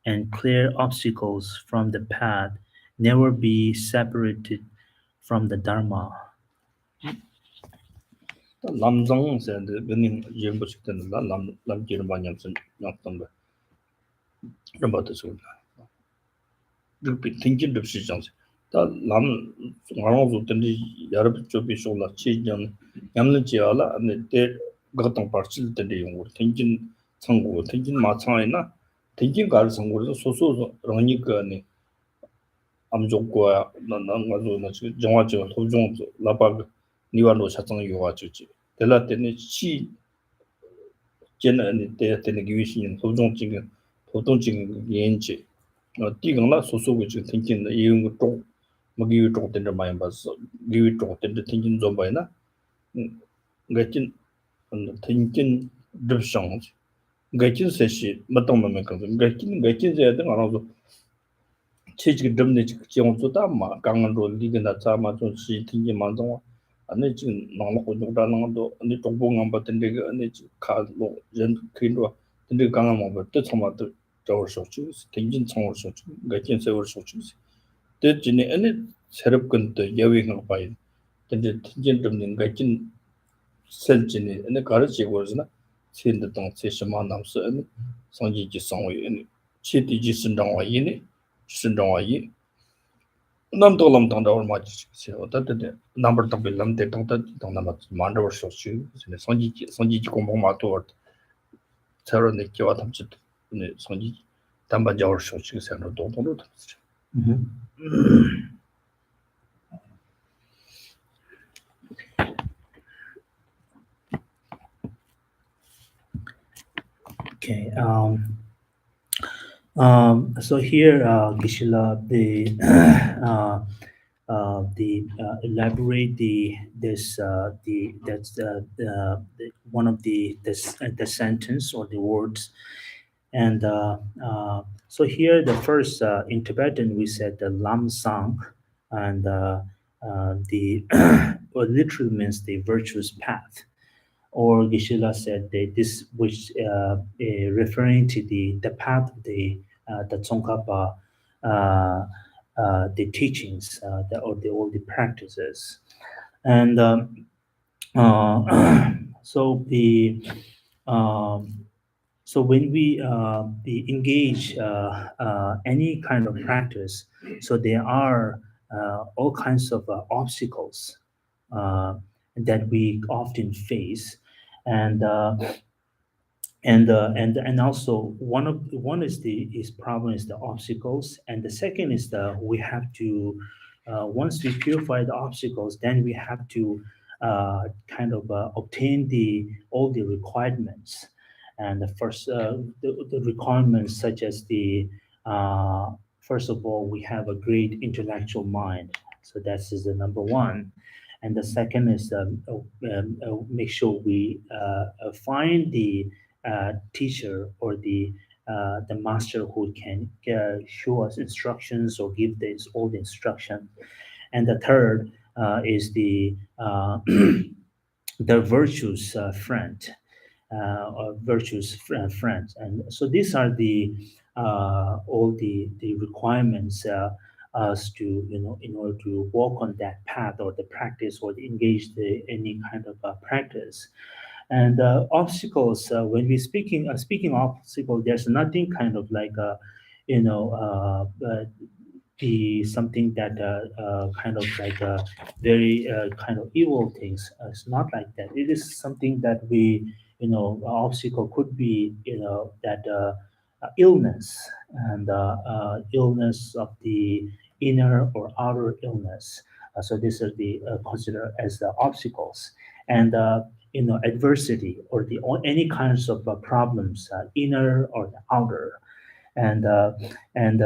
and clear obstacles from the path never be separated from the Dharma. 남성 세들 근인 연구식 되는 남 남기는 반영선 약던 거 그런 것도 좋다 그 탱기들 시장세 다남 말하고 된지 여러 쪽이 쇼라 치전 양는 지어라 안에 때 같은 파츠를 때리 용고 탱진 창고 탱진 마창이나 탱진 가르 창고에서 소소 그러니까네 암족과 나나가서 나 지금 정화적 도종 라바 니와로 사정 요가 주지 될라 때는 치 제는 때 때는 기위신 도종 지금 도종 지금 연지 디강라 소소고 지금 탱진 이용 거 magi tok ten ma yamba so gi tok ten tin zo ba na ga chin tin chin de shang ga chin se shi ma tong ma ka ga chin ze de ma zo che ji de ne ji ji zo da ma gang ro li ge na cha ma zo shi tin ji ma zo ane ji na lo ko da na do ane tok bo ngam ba ten de ane ji ka lo ren kin ro ten de gang ma ba de chong ma de zhao shou chu tin jin chong shou chu ga chin se wo shou chu 대진이 아니 새롭건도 여행을 봐야 근데 진짜 좀 같은 설진이 아니 가르치고 그러잖아 신도 동 세심만 남서 아니 성지지 성의 아니 치디지 신당와 이니 신당와 이 남도람 당다वर 맞지 어떻게 넘버 더 빌람 대 당다 당나 만들어 쇼슈 성지지 공부 마토 새로 느끼와 담지 네 성지 담반자वर 쇼슈 새로 동동도 담지 Okay. So here, Gishila, elaborate one of the sentence or the words, and so here the first in Tibetan we said the lam sang, and the well, literally means the virtuous path, or Geshe said that this, which referring to the path of the Tsongkhapa, the teachings, all the practices, and so um, so when we engage any kind of practice, so there are all kinds of obstacles uh, that we often face, and and also one is the is problem is the obstacles, and the second is the we have to once we purify the obstacles, then we have to kind of obtain the all the requirements, and the first the requirements such as the first of all we have a great intellectual mind, so that's is the number one, and the second is make sure we find the teacher or the master who can show us instructions or give this all the instruction, and the third is the the virtuous friend, or virtuous friends. And so these are the all the requirements us to, in order to walk on that path or the practice or engage any kind of practice. And obstacles, when we speaking obstacle, there's nothing kind of like you know be something that kind of like very kind of evil things. It's not like that. It is something that we, obstacle could be, that illness, and illness of the inner or outer illness. So these are the considered as the obstacles, and adversity or the any kinds of problems, inner or the outer, and and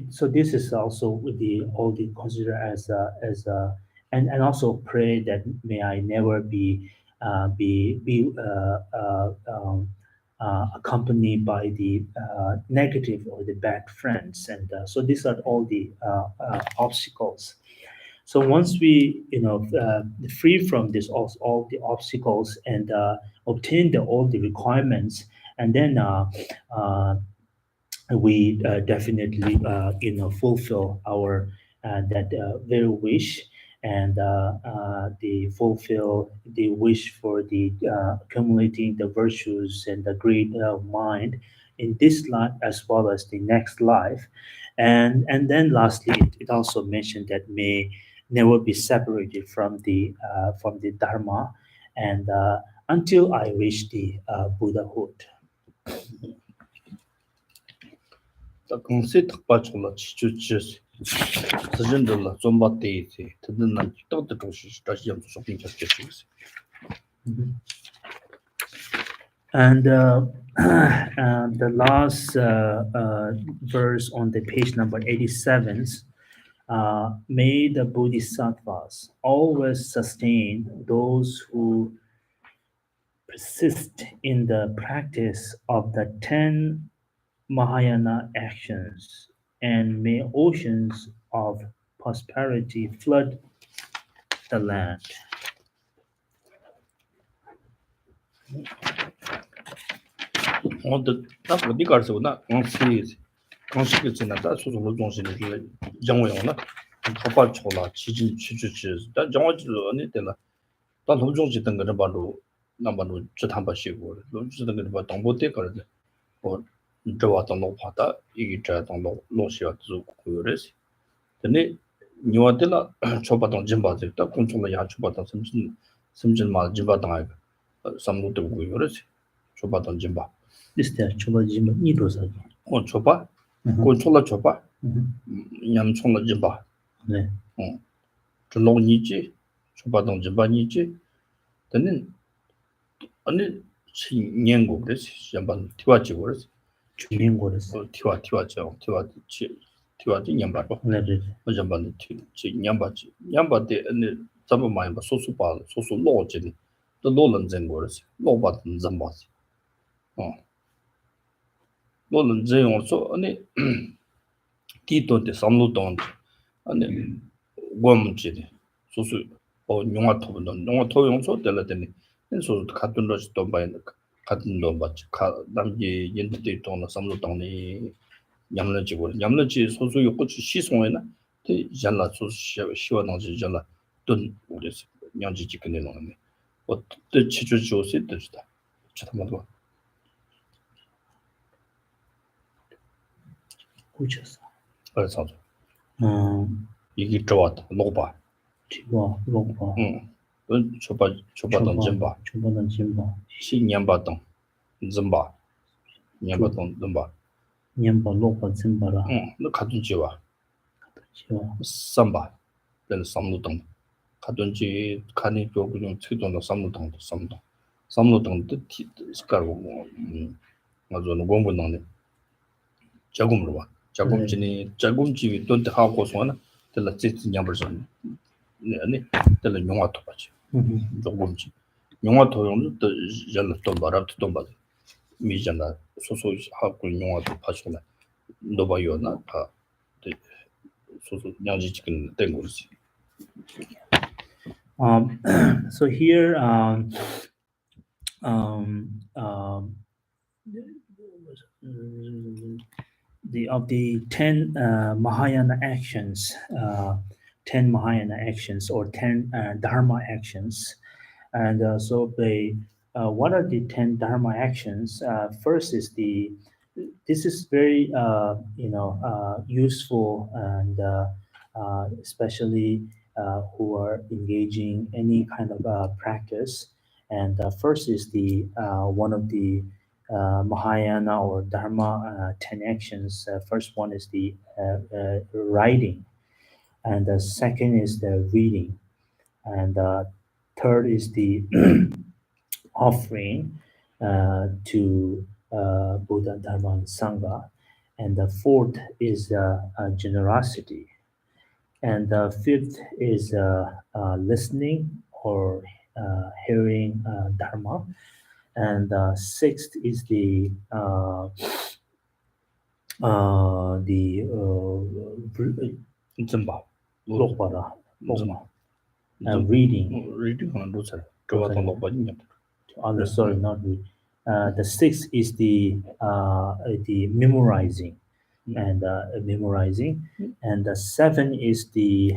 so this is also with the all the consider and also pray that may I never be accompanied by the negative or the bad friends, and so these are all the obstacles. So once we, free from this all the obstacles, and obtain all the requirements, and then we definitely fulfill our that very wish, and the fulfill the wish for the accumulating the virtues and the great mind in this life as well as the next life. And then lastly, it also mentioned that may never be separated from the dharma, and until I reach the buddhahood. 딱 공세 탁바초라 치주치 스진들라 좀바데이지 듣는 또도 조시 다시 좀 쇼핑 잡겠지. And the last verse on the page number 87, may the bodhisattvas always sustain those who persist in the practice of the 10 Mahayana actions, and may oceans of prosperity flood the land. 어디 딱 어디 가서나 공시 공시게 지나다 소소로 정신이 정원이나 탁바초라 치진 치주치 다 정원지로 아니 되나 다 로종지 등 거는 바로 남바로 주탐바시고 로종지 등 거 동보대 거는 뭐 저와도 높아다 이게 저도 높시어 주고 그래서 근데 니와들라 초바동 진바들 공통의 야 초바동 섬진 말 진바동 삼로도 고 그래서 초바동 진바 This is Chobajima Nidosa. 초바 공통의 초바 냠총의 진바 네. 저롱니지 초바동 진바니지 근데 아니 신년고 그래서 한번 티와지 그래서 중년고래서. 티와죠 티와지 냠바고 네. 어전반에 티 냠바지 냠바데 아니 잡아 많이 봐 소수바 소수 로지 또 로는 전거스 로바든 전바지 로는 전용서 아니 디도데 삼로동 아니 원문지 소수 용화 토용서 될라더니 소수 같은 로지 돈 바이 같은 돈 받지 남기 연대 돈을 삼로동니 냠르지 소수 욕구 시송에나 그 잔라 소수 시원하지 잔라 돈 우리스 냥지지 근데 놓네 어때 치주주시 뜻이다 잠깐만 고쳤어. 그래서 이게 좋았다 놓봐 지와 로바. 응 초바던 점바 초바던 짐바. 신년바동 점바 년바동 점바 년바 로바 짐바라. 너 가든 지와 지와. 삼바 된 삼루동 가든지 간이 조금 최도는 삼루동도 삼루동도 스카고 맞아는 공부는 자금으로 봐 자금진이 자금집이 돈데 하고 소나 될라 찌찌 냠벌선 네 될라 용화도 봐지 조금지 용화도 용도 잘라 돈 바랍도 돈 받아 미잖아 소소 하고 용화도 봐서나 너 봐요나 다 소소 냥지 지금 된 거지 So here, um, um, the of the 10 Mahayana actions, 10 Mahayana actions or 10 Dharma actions. And so the what are the 10 Dharma actions? First is this is very useful and especially who are engaging any kind of practice. And first is the one of the Mahayana or Dharma 10 actions. First one is the writing, and the second is the reading, and third is the offering to Buddha, Dharma, and Sangha, and the fourth is generosity, and the fifth is listening or hearing Dharma, and sixth is the Zimba. lokpara, Zimba. reading. Reading on Lucer. Kawatan Lobanya. Sorry, not read. The sixth is the memorizing, and memorizing, and the seven is the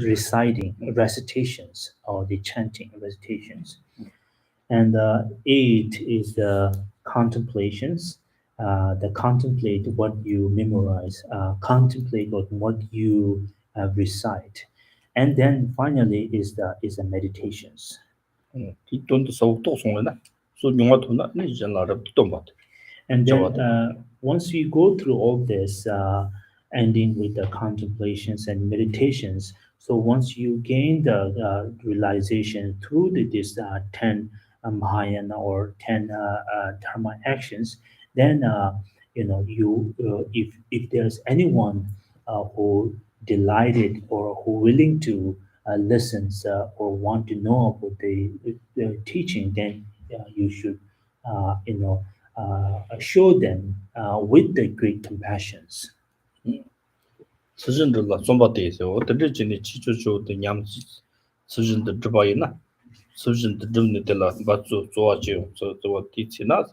reciting, recitations or the chanting recitations, and eight is the contemplations. The contemplate what you memorize, contemplate what you recite, and then finally is the meditations. Don't so Tosona. So you want to not mention a lot of Tombat. And then once you go through all this, ending with the contemplations and meditations, so once you gain the realization through this 10 Mahayana or 10 Dharma actions, then if there's anyone who delighted or who willing to listens or want to know about the teaching, then you should show them with the great compassions. Surgeon Zomba days, or the region Chicho, the Yamsi, Surgeon the Drabayana, Surgeon the Dumni de la Batsu, Zoajo, so the what Titinas,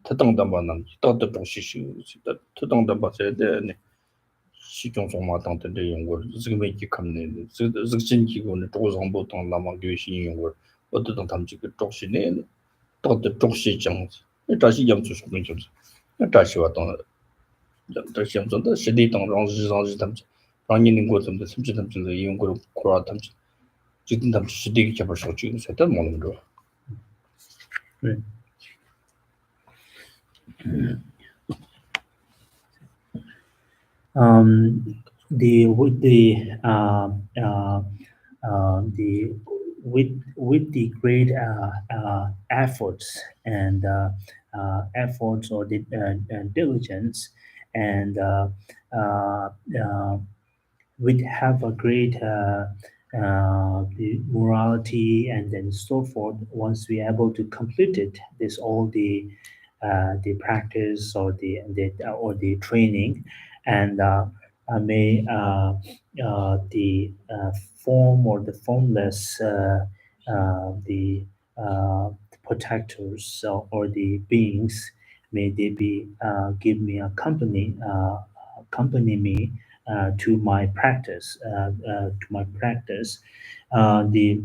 Tatang Dambanam, Dr. Toshishu, that Tatang Damba said, she comes on my tante de younger, Zimaki come in, Zinki on the doors on both on Lama Gushi younger, but the Tamjik Toshin, Dr. Toshi Jones, it does young to screens. That's what on the Shams on the city on Ranz, running in Gotham, the symptoms of the young group, Kuratams, didn't them to dig Jabber Shochins at that moment. Right. The with the with the great efforts and efforts or the diligence and would have a great the morality and then so forth. Once we are able to complete it, this all the practice or the training, and may the form or the formless the protectors or the beings, may they be give me a company accompany me to my practice. The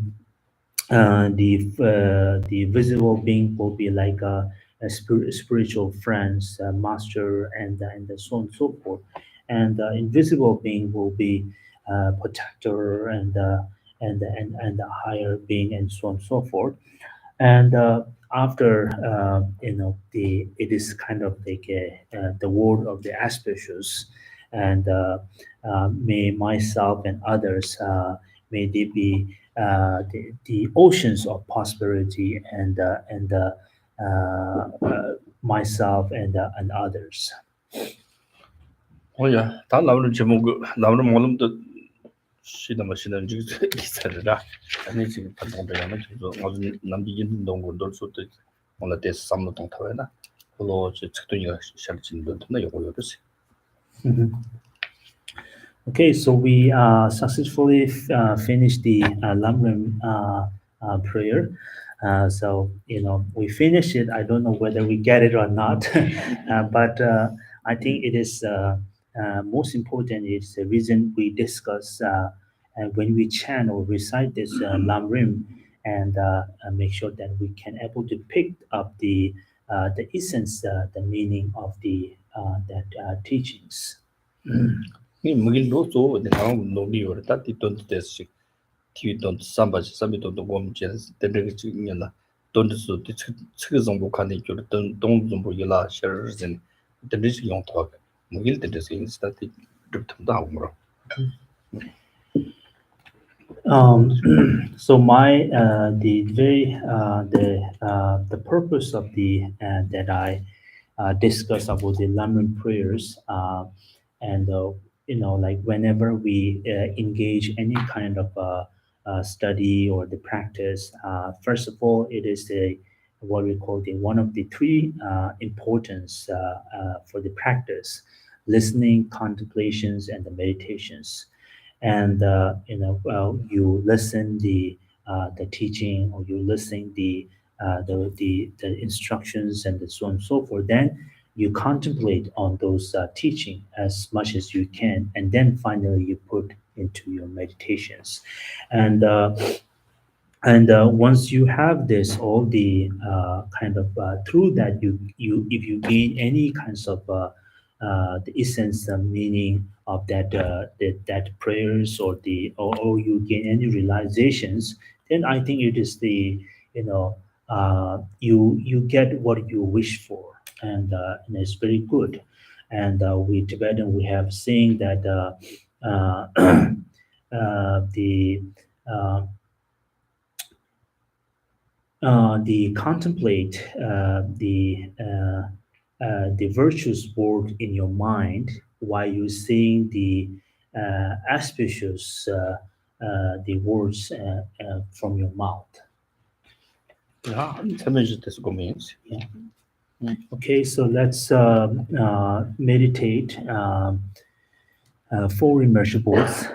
visible being will be like a spiritual friends, master, and so on and so forth. And the invisible being will be protector and the higher being, and so on and so forth. And after the it is kind of like the word of the auspicious, and may myself and others may they be the oceans of prosperity and myself and others. Oh, yeah, that loud Jamogo, louder Molum the Shida machine and said that. And it's in Pantana, Nambian don't go also on the test some of Tavana. Hello, it's to your shelter in the Nayoris. Mhm. Okay, so we successfully finished the Lamrim prayer. So, we finished it. I don't know whether we get it or not, but I think it is most important is the reason we discuss and when we chant or recite this Lamrim and make sure that we can able to pick up the essence, the meaning of the that teachings. 이 무길 로소 내가 노비어 다티 돈도 됐지 티 돈도 삼바지 삼비 돈도 고음제 데르게 지냐나 돈도 치 정보 칸이 줄 돈 정보 일라 셔진 데르지 용토 무길 데르지 인스타티 듭탐다 하고 So my the purpose of the that I discuss about the Lamrim prayers and like whenever we engage any kind of study or the practice, first of all it is the what we call the one of the three importance for the practice: listening, contemplations, and the meditations. And well, you listen the teaching, or you listen the instructions and so on and so forth. Then you contemplate on those teaching as much as you can, and then finally you put into your meditations. And once you have this, all the kind of through that you if you gain any kinds of the essence, the meaning of that prayers, or you gain any realizations, then I think it is the you get what you wish for, and it's very good. And we Tibetan we have saying that the uh, the contemplate the virtuous word in your mind while you saying the auspicious the words from your mouth. 야 참여지 됐을 거면서 Yeah. Okay, so let's meditate four immersibles.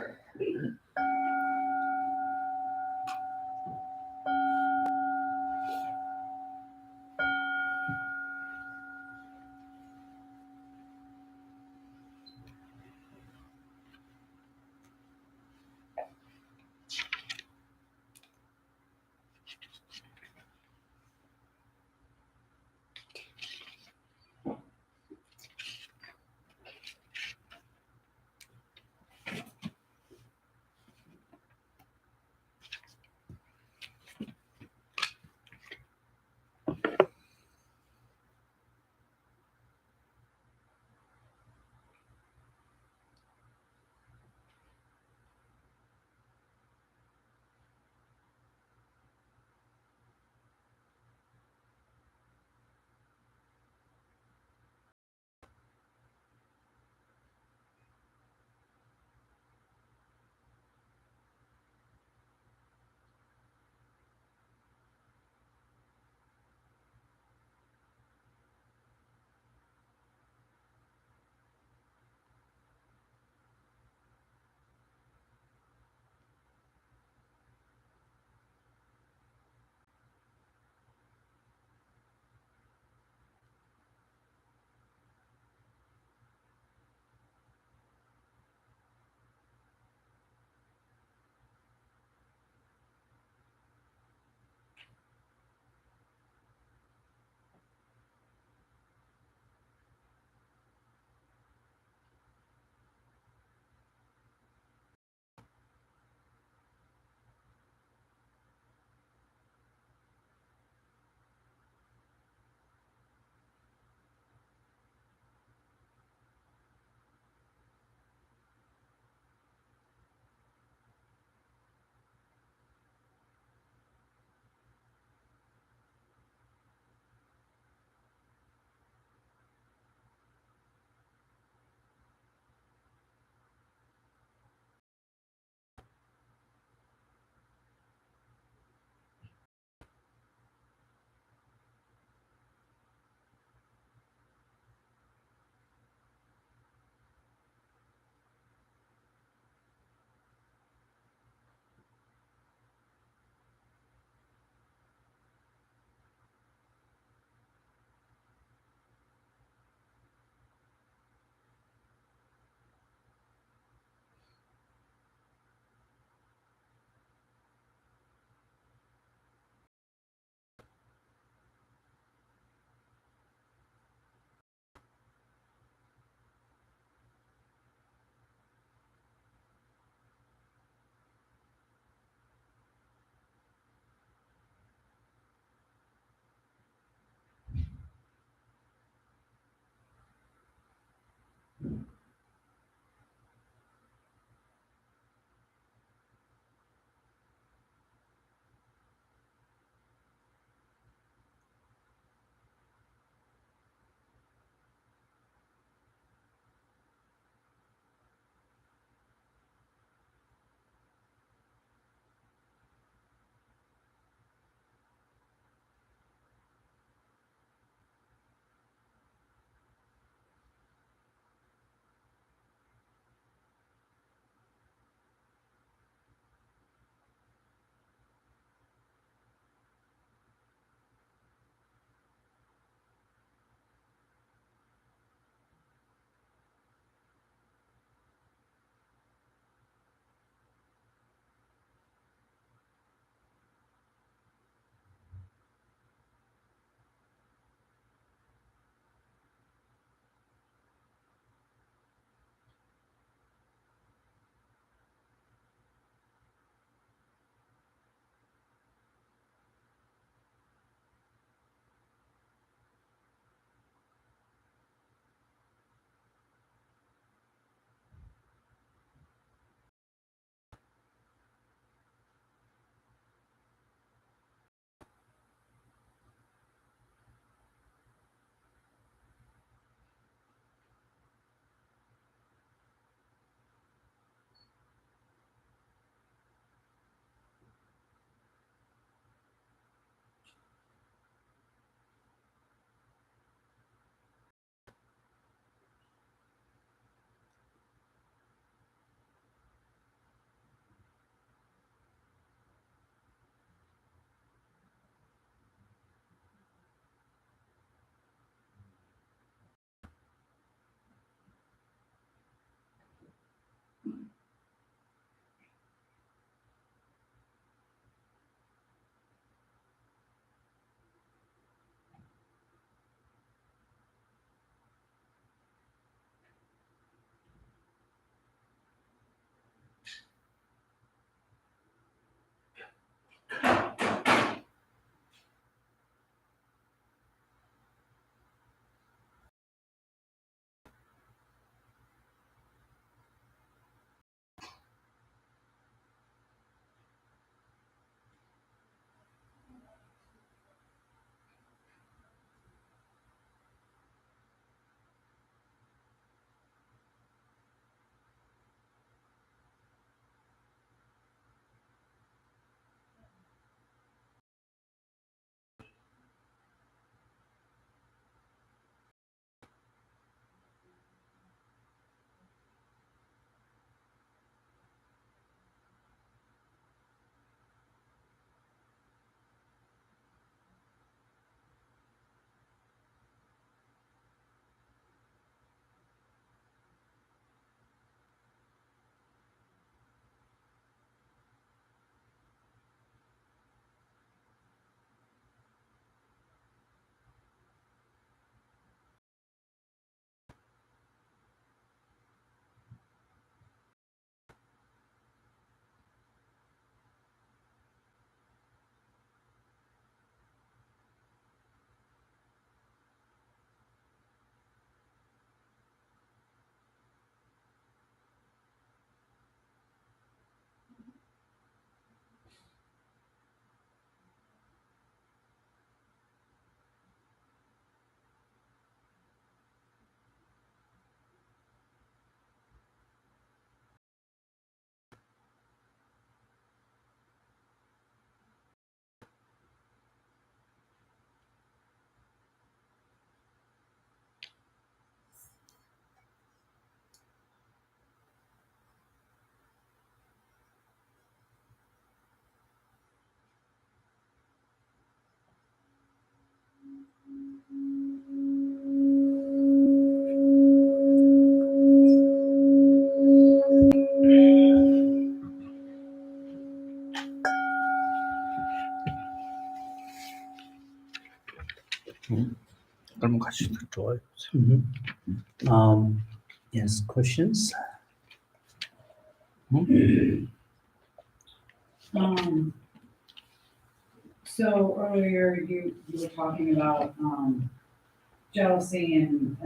그럼 같이 좋아요. Yes, questions? So earlier you were talking about jealousy and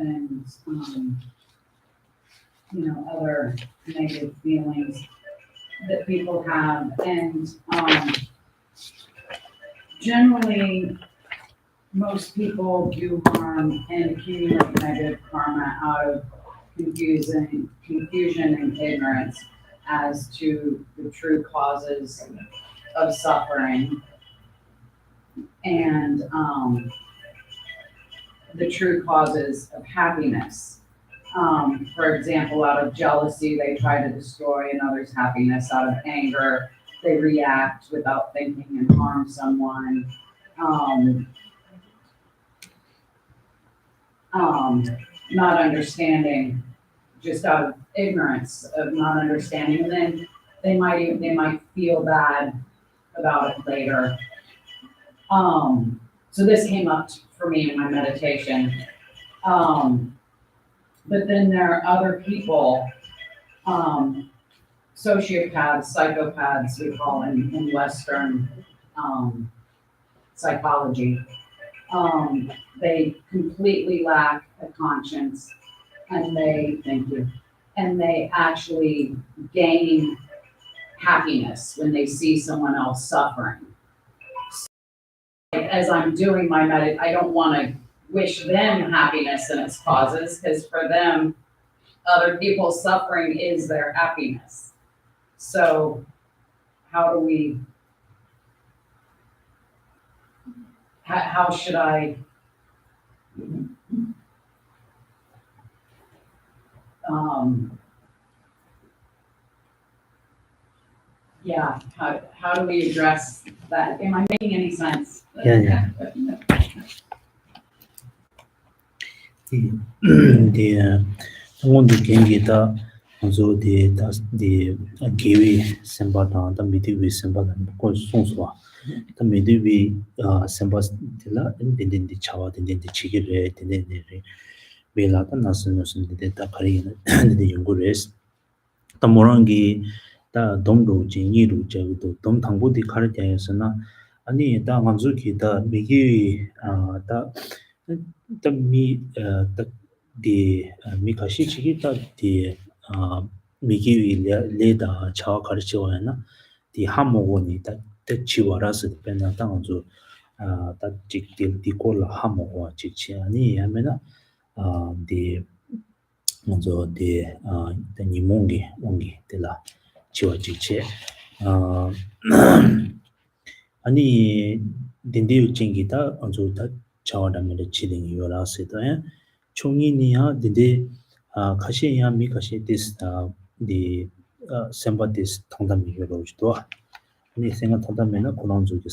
other negative feelings that people have, and generally most people do harm and accumulate negative karma out of confusion and ignorance as to the true causes of suffering and the true causes of happiness. For example, out of jealousy, they try to destroy another's happiness. Out of anger, they react without thinking and harm someone. Not understanding, just out of ignorance of not understanding, and then they might feel bad about it later. So this came up for me in my meditation. But then there are other people, sociopaths, psychopaths, we call in Western psychology. They completely lack a conscience, and they actually gain happiness when they see someone else suffering. So, as I'm doing my I don't want to wish them happiness and its causes, because for them, other people's suffering is their happiness. So how do we, how should I how do we address that? Am I making any sense? Yeah. The the gengi da also the giwi sembata da midi sembata ko sonswa da midi sembas de la den de chawa den de chigire den de bela da nasun de da kari de yungures da morangi 다 domdo jingiru jagudo dom thangbo di khar jayasana ani da nganzu ki da migi da mi da di mi kashi chigi da di migi le da chawa khar chiwa na di hamogo ni da chiwara se pena da nganzu da jik di kola hamogo chik chi ani yamena di 먼저 대 니몽기 옹기 되라 지워지체 아니 딘디우 징기다 먼저 다 자와다면 치딩이 요라세다 총이니야 딘디 가시야 미가시 디스다 디 셈바디스 통담이 요로지도 아니 생각 통담에는 그런 쪽이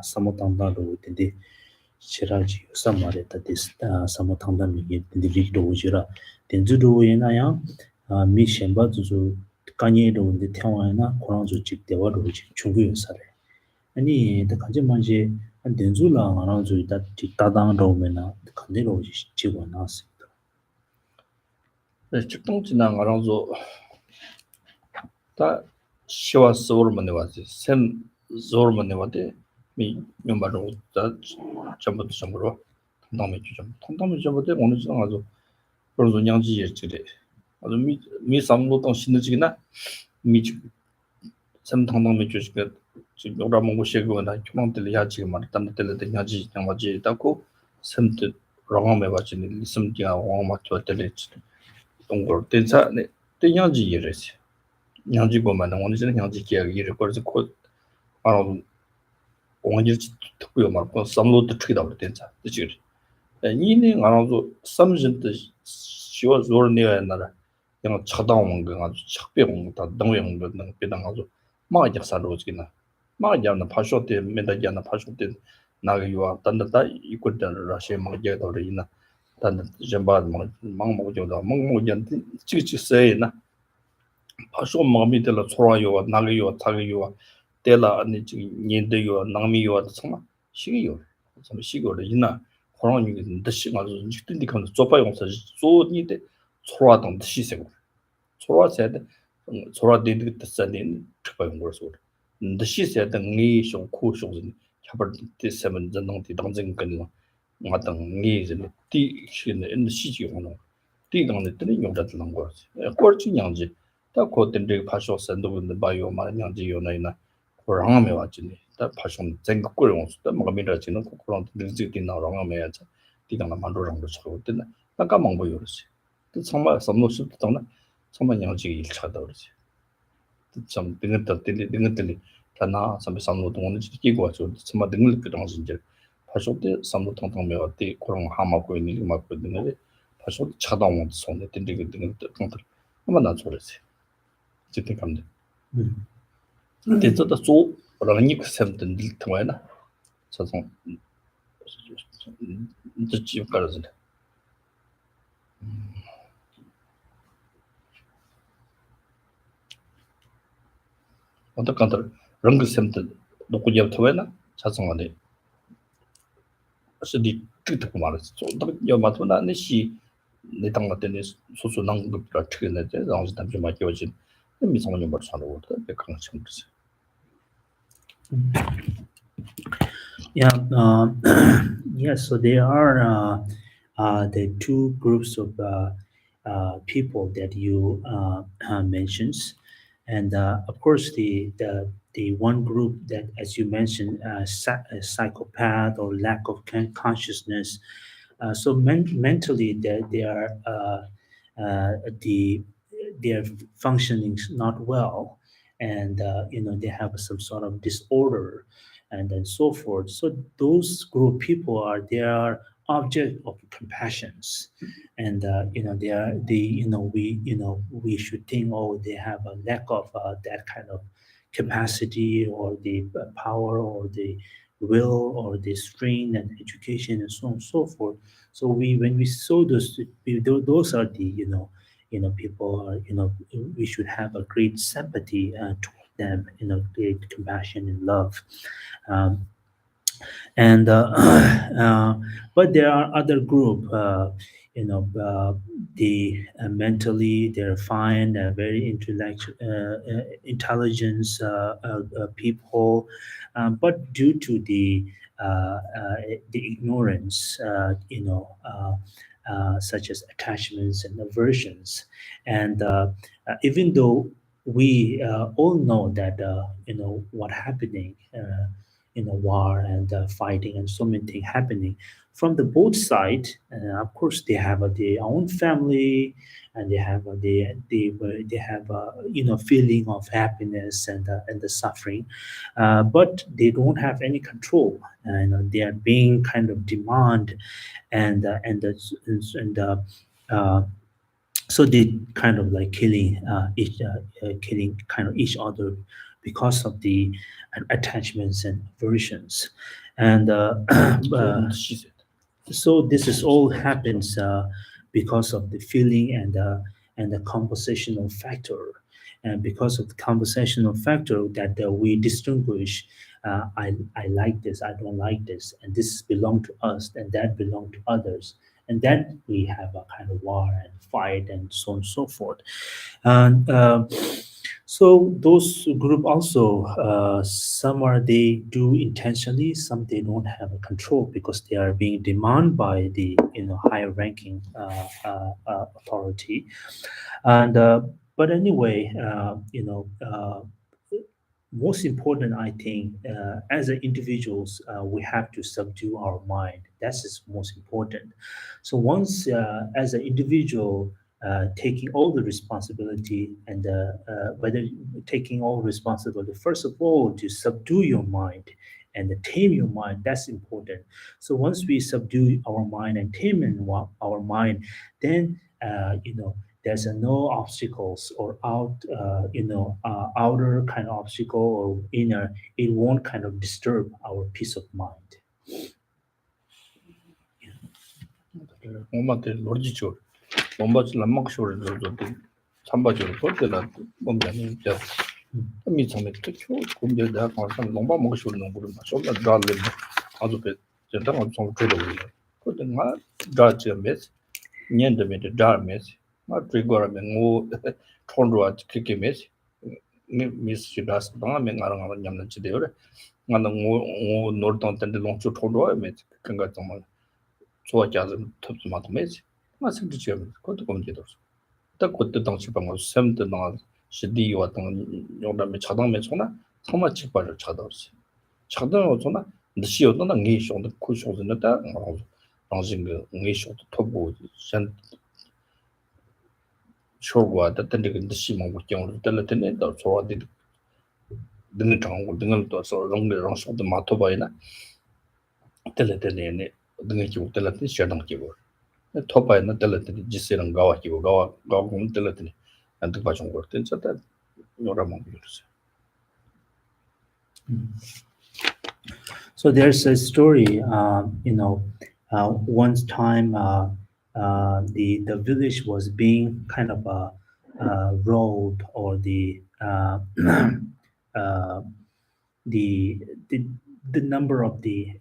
삼모탄다로 딘디 시라지 사마레타 디스타 사모탄담이 딘디릭도 오지라 딘주도에나야 미셴바주주 까니에도 근데 태와나 고랑주 직대와로 중국에서래 아니 더 간제만지 한 딘주라 나랑주 있다 직다당도면나 간대로 지고 나왔어 직동지나 알아서 다 시와 서울만 와지 샘 서울만 와대 미 명바로 다 전부 통담해 주죠. 통담해 줘도 어느 정도 아주 그런 양지에 지래. 아주 미 삼로동 신느지기나 미 샘통담해 주시게 지금 여러 번 보시거나 교만들 야지가 말 담들들 야지 양마지 있다고 샘들 랑함에 와지는 리슴디가 왕마트 때렸지. 동걸 된사네 된양지 이래지. 양지 보면 어느 정도 양지 기억이 이래 거기서 곧 원지 특별 말고 삼로도 트기다 된자. 지금 이는 알아서 삼진도 시와 조르네야 나라 그냥 차다운 거 아주 착배용 다 동용 거 배당 아주 마가 살로지나 마가 파쇼때 메다잖아 파쇼때 나가요 단다다 이거들 라시에 마게 돌이나 단다 점바 망모죠다 망모전 지지세나 파쇼 마미들 초라요 나가요 타가요 때라 아니 지금 년도요 낭미요 정말 시기요 좀 시기로 이나 그런 게 뜻이 맞아. 근데 그 조파 용서 조니데 소라던 뜻이 세고. 소라세데 소라데 뜻사는 조파 용거서. 뜻이 세데 니 쇼코 쇼진 차버 뜻세면 전동디 당진 근로. 맞던 니 이제 디 신의 시지 용어. 디동네 뜻이 용다는 거지. 꼴찌 양지. 다 고된데 파쇼 선도분데 바요 말 양지 요나이나. 그랑함에 왔지. 다 파쇼 전국을 용서. 뭐가 미라지는 그런 능지디 나랑함에 야자. 디당나 만로랑도 쳐고 됐나. 아까 망보 요르지. 또 정말 섬노스 듣다나 정말 양지 일차다 그러지. 좀 등을 다나 선배 삼로 동원을 지키고 와서 정말 등을 그 당시 이제 파쇼때 삼로 통통 메었대 그런 하마고 있는 게 맞고 있는데 파쇼 차다운 손에 등을 통통 한번 나줘르지. 지금 감데. 대저다 소 라니 그 샘든 일 통해나 저성 이제 지금 가르지. 어떡한들 런그 샘든 놓고 잡토에나 자성하네. 어디 뜻도 말았어. 또 여마도나 내시 내 당마때네 소소 난급이라 트게네 저랑 담좀 맞겨진 미성원이 뭐 사는 것도 백강 참듯이. Yeah, yes, so there are the two groups of people that you mentioned. And of course, the one group that, as you mentioned, a psychopath or lack of consciousness. So mentally, they are their functioning not well, and they have some sort of disorder, and then so forth. So those group people they are object of compassions, and we should think, oh, they have a lack of that kind of capacity or the power or the will or the strength and education and so on and so forth. So when we saw those are the people are, we should have a great sympathy toward them, great compassion and love. um, and but there are other group, the mentally they're fine, very intellectual intelligence people, but due to the ignorance, such as attachments and aversions. And even though we all know that what happening in a war and fighting and so many things happening from the both side. Of course, they have their own family, and they have they have feeling of happiness and the suffering, but they don't have any control, and they are being kind of demand, and uh, so they kind of like killing kind of each other because of the attachments and aversions. And 시세. so this is all happens because of the feeling and the conversational factor, and because of the conversational factor that we distinguish. I like this, I don't like this, and this belong to us, and that belong to others, and then we have a kind of war and fight and so on and so forth. And so those group also, some are they do intentionally, some they don't have a control because they are being demanded by the higher ranking authority. And but anyway, most important, I think, as an individuals, we have to subdue our mind. That's is most important. So once, as an individual, taking all the responsibility and whether taking all responsibility, first of all, to subdue your mind and tame your mind. That's important. So once we subdue our mind and tame our mind, then there's no obstacles or outer kind of obstacle or inner. It won't kind of disturb our peace of mind. 엄마한테 놀지죠. 엄마들 안 먹고 쇼를 저도 삼바죠. 그때나 몸자니 저 미성에 특효 공부에 대한 가서 농바 먹고 쇼를 농부를 마셔. 나를 아주 배 전당 엄청 좋더라고요. 그것도 자체 메시 년도면에 자메시 트리거라면 뭐 촌로아 그게 메시 미스 다스 방면 가랑 냠는 지대요래 나는 뭐 노르던 텐데 롱초 촌로아 메시 그가 정말 좋아하지 톱도 많고 메시 맞은 듯이 그것도 검지도 딱 그때 당시 방금 샘도 나 시디 왔던 용담에 차당에 손나 정말 직발을 차다었어 차당 손나 시요도 나 니쇼도 쿠쇼도 나다 당신그 니쇼도 토보 산 쇼과 다든지 그 시모 경로 때문에 더 좋아디 등을 정고 등을 또서 롱을 롱쇼도 마토바이나 telletene dengan kibu telletene shadang kibu topa na telletene jisirang gawa kibu gawa kum telletene antuk pa chong gorten chata nora mong yurse. So there's a story, one time the village was being kind of rolled, or uh, the the the number of the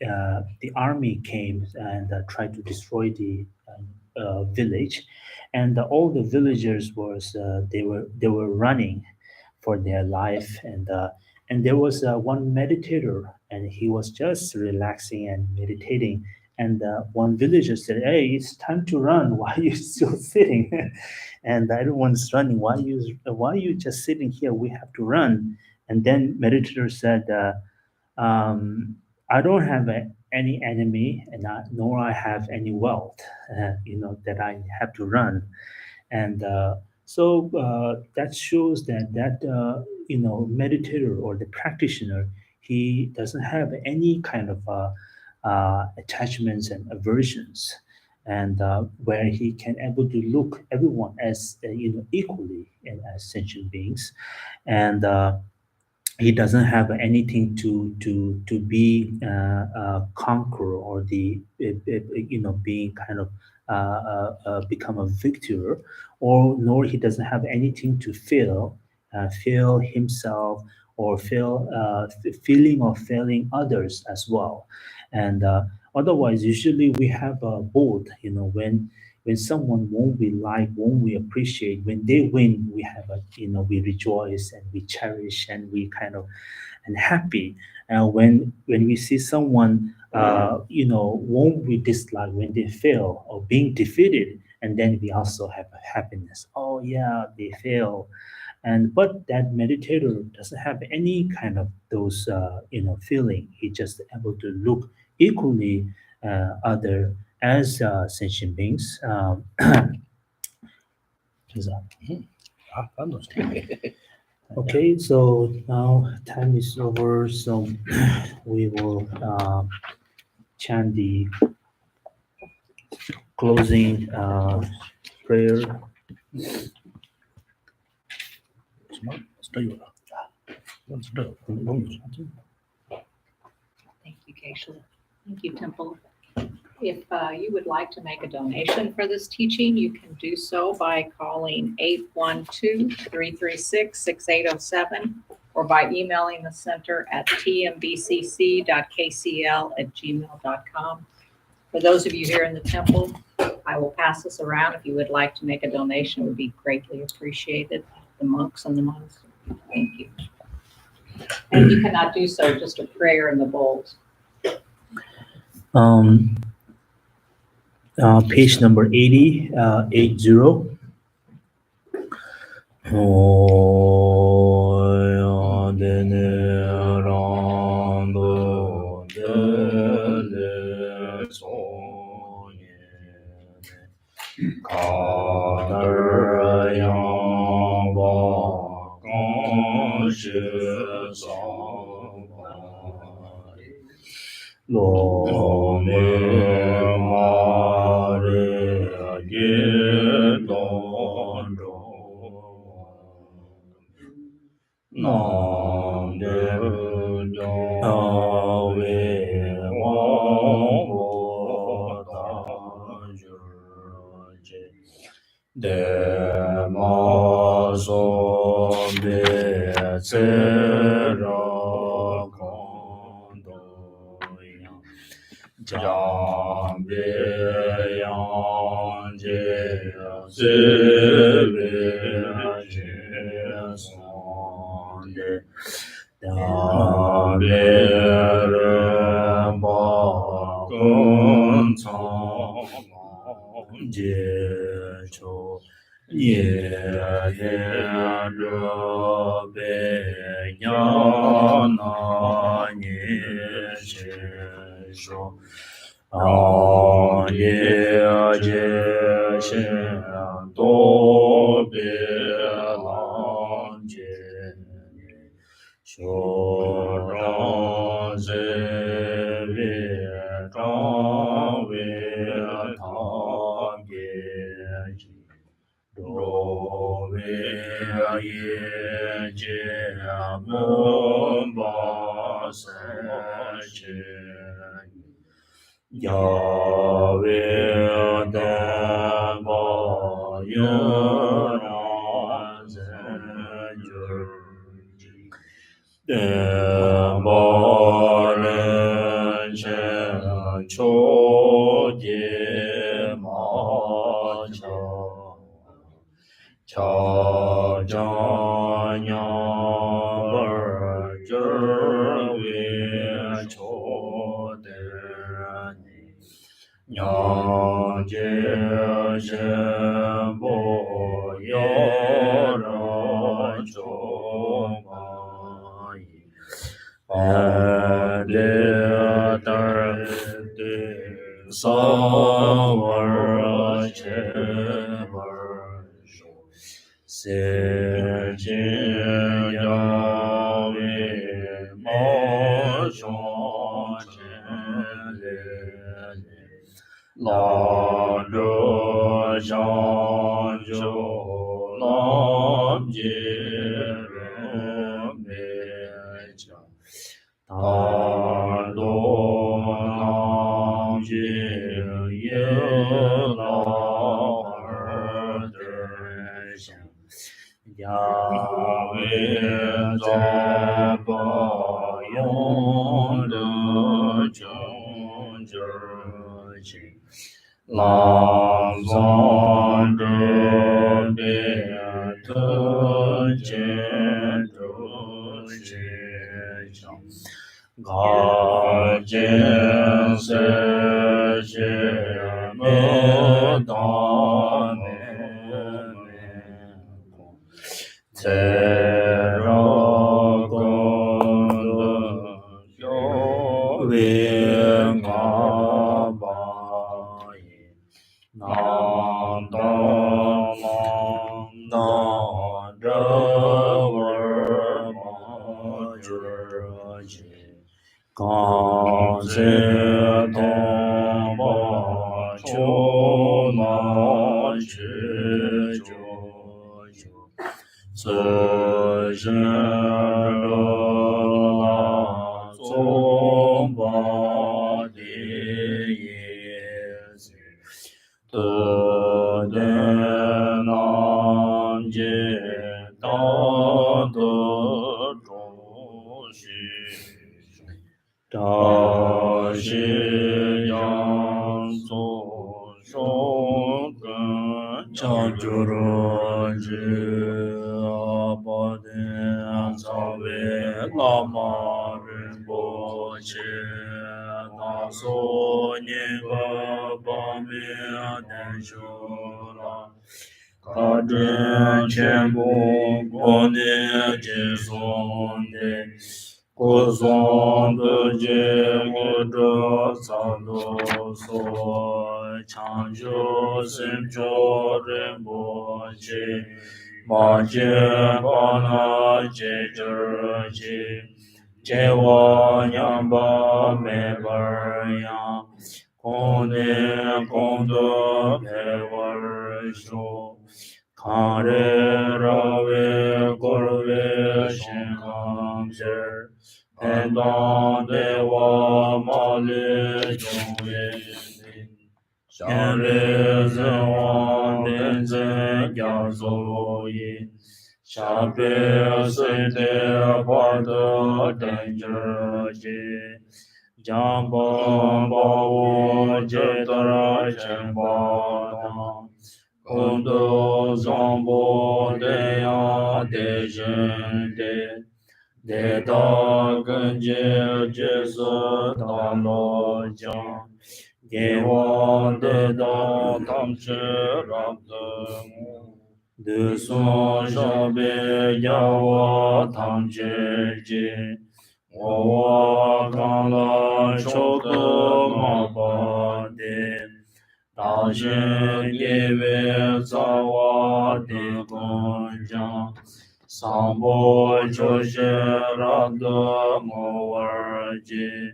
army came and tried to destroy the village, and all the villagers was they were running for their life, and there was one meditator, and he was just relaxing and meditating, and one villager said, "Hey, it's time to run. Why are you still sitting?" And everyone's running. Why are you just sitting here? We have to run. And then meditator said, I don't have any enemy, and nor I have any wealth, that I have to run. And that shows that meditator or the practitioner, he doesn't have any kind of attachments and aversions, and where he can able to look everyone as equally and as sentient beings, and he doesn't have anything to be conquer, or being kind of become a victor, or nor he doesn't have anything to feel himself, or feeling or failing others as well. And otherwise, usually we have both. When someone won't we like, won't we appreciate, when they win, we have we rejoice and we cherish and we kind of and happy. When we see someone, won't we dislike when they fail or being defeated, and then we also have a happiness. Oh yeah, they fail. And but that meditator doesn't have any kind of those feeling. He just able to look equally other as sentient beings. Is that- okay, so now time is over, so we will chant the closing prayer. Thank you, Geshe. Thank you, Temple. If you would like to make a donation for this teaching, you can do so by calling 812-336-6807 or by emailing the center at tmbcc.kcl@gmail.com. For those of you here in the temple, I will pass this around. If you would like to make a donation, it would be greatly appreciated. The monks and the monastery. Thank you. And if you cannot do so, just a prayer in the bowls. Page number 80, 80. Lo me ma re ge don ro nam de jo we wong wo da ju je de ma so be ce ra Jambe Jambon Bawo Jetara Chemba Kondo Zombo Deya Dejen De Da Genje Jesu Dalo Jan Gewa De Da Tamche Rabde De Son Jabe Yawa Tamche Je Wawa Kala Choto Mabade Dajen Geve Zawa De Gonjan Sambo Joshe Rada Mowarje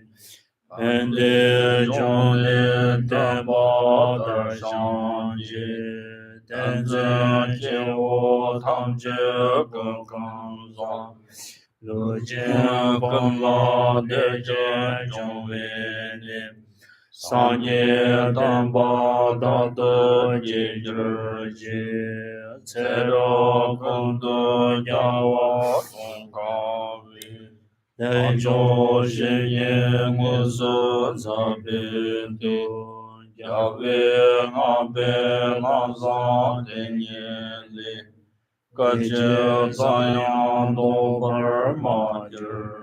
Ende Jone Temba Darshanje Tenzen Chewo Tamje Gokangzang Lujen Gongla Dejen Jongwene Sanye Tamba Dato Jejurje Tsero Kondo Yawa Songkawi Dejo Shenye Nguzo Zabindu Yawe Ngabe Ngazan Tenye Le Kache Zayang Dobar Majur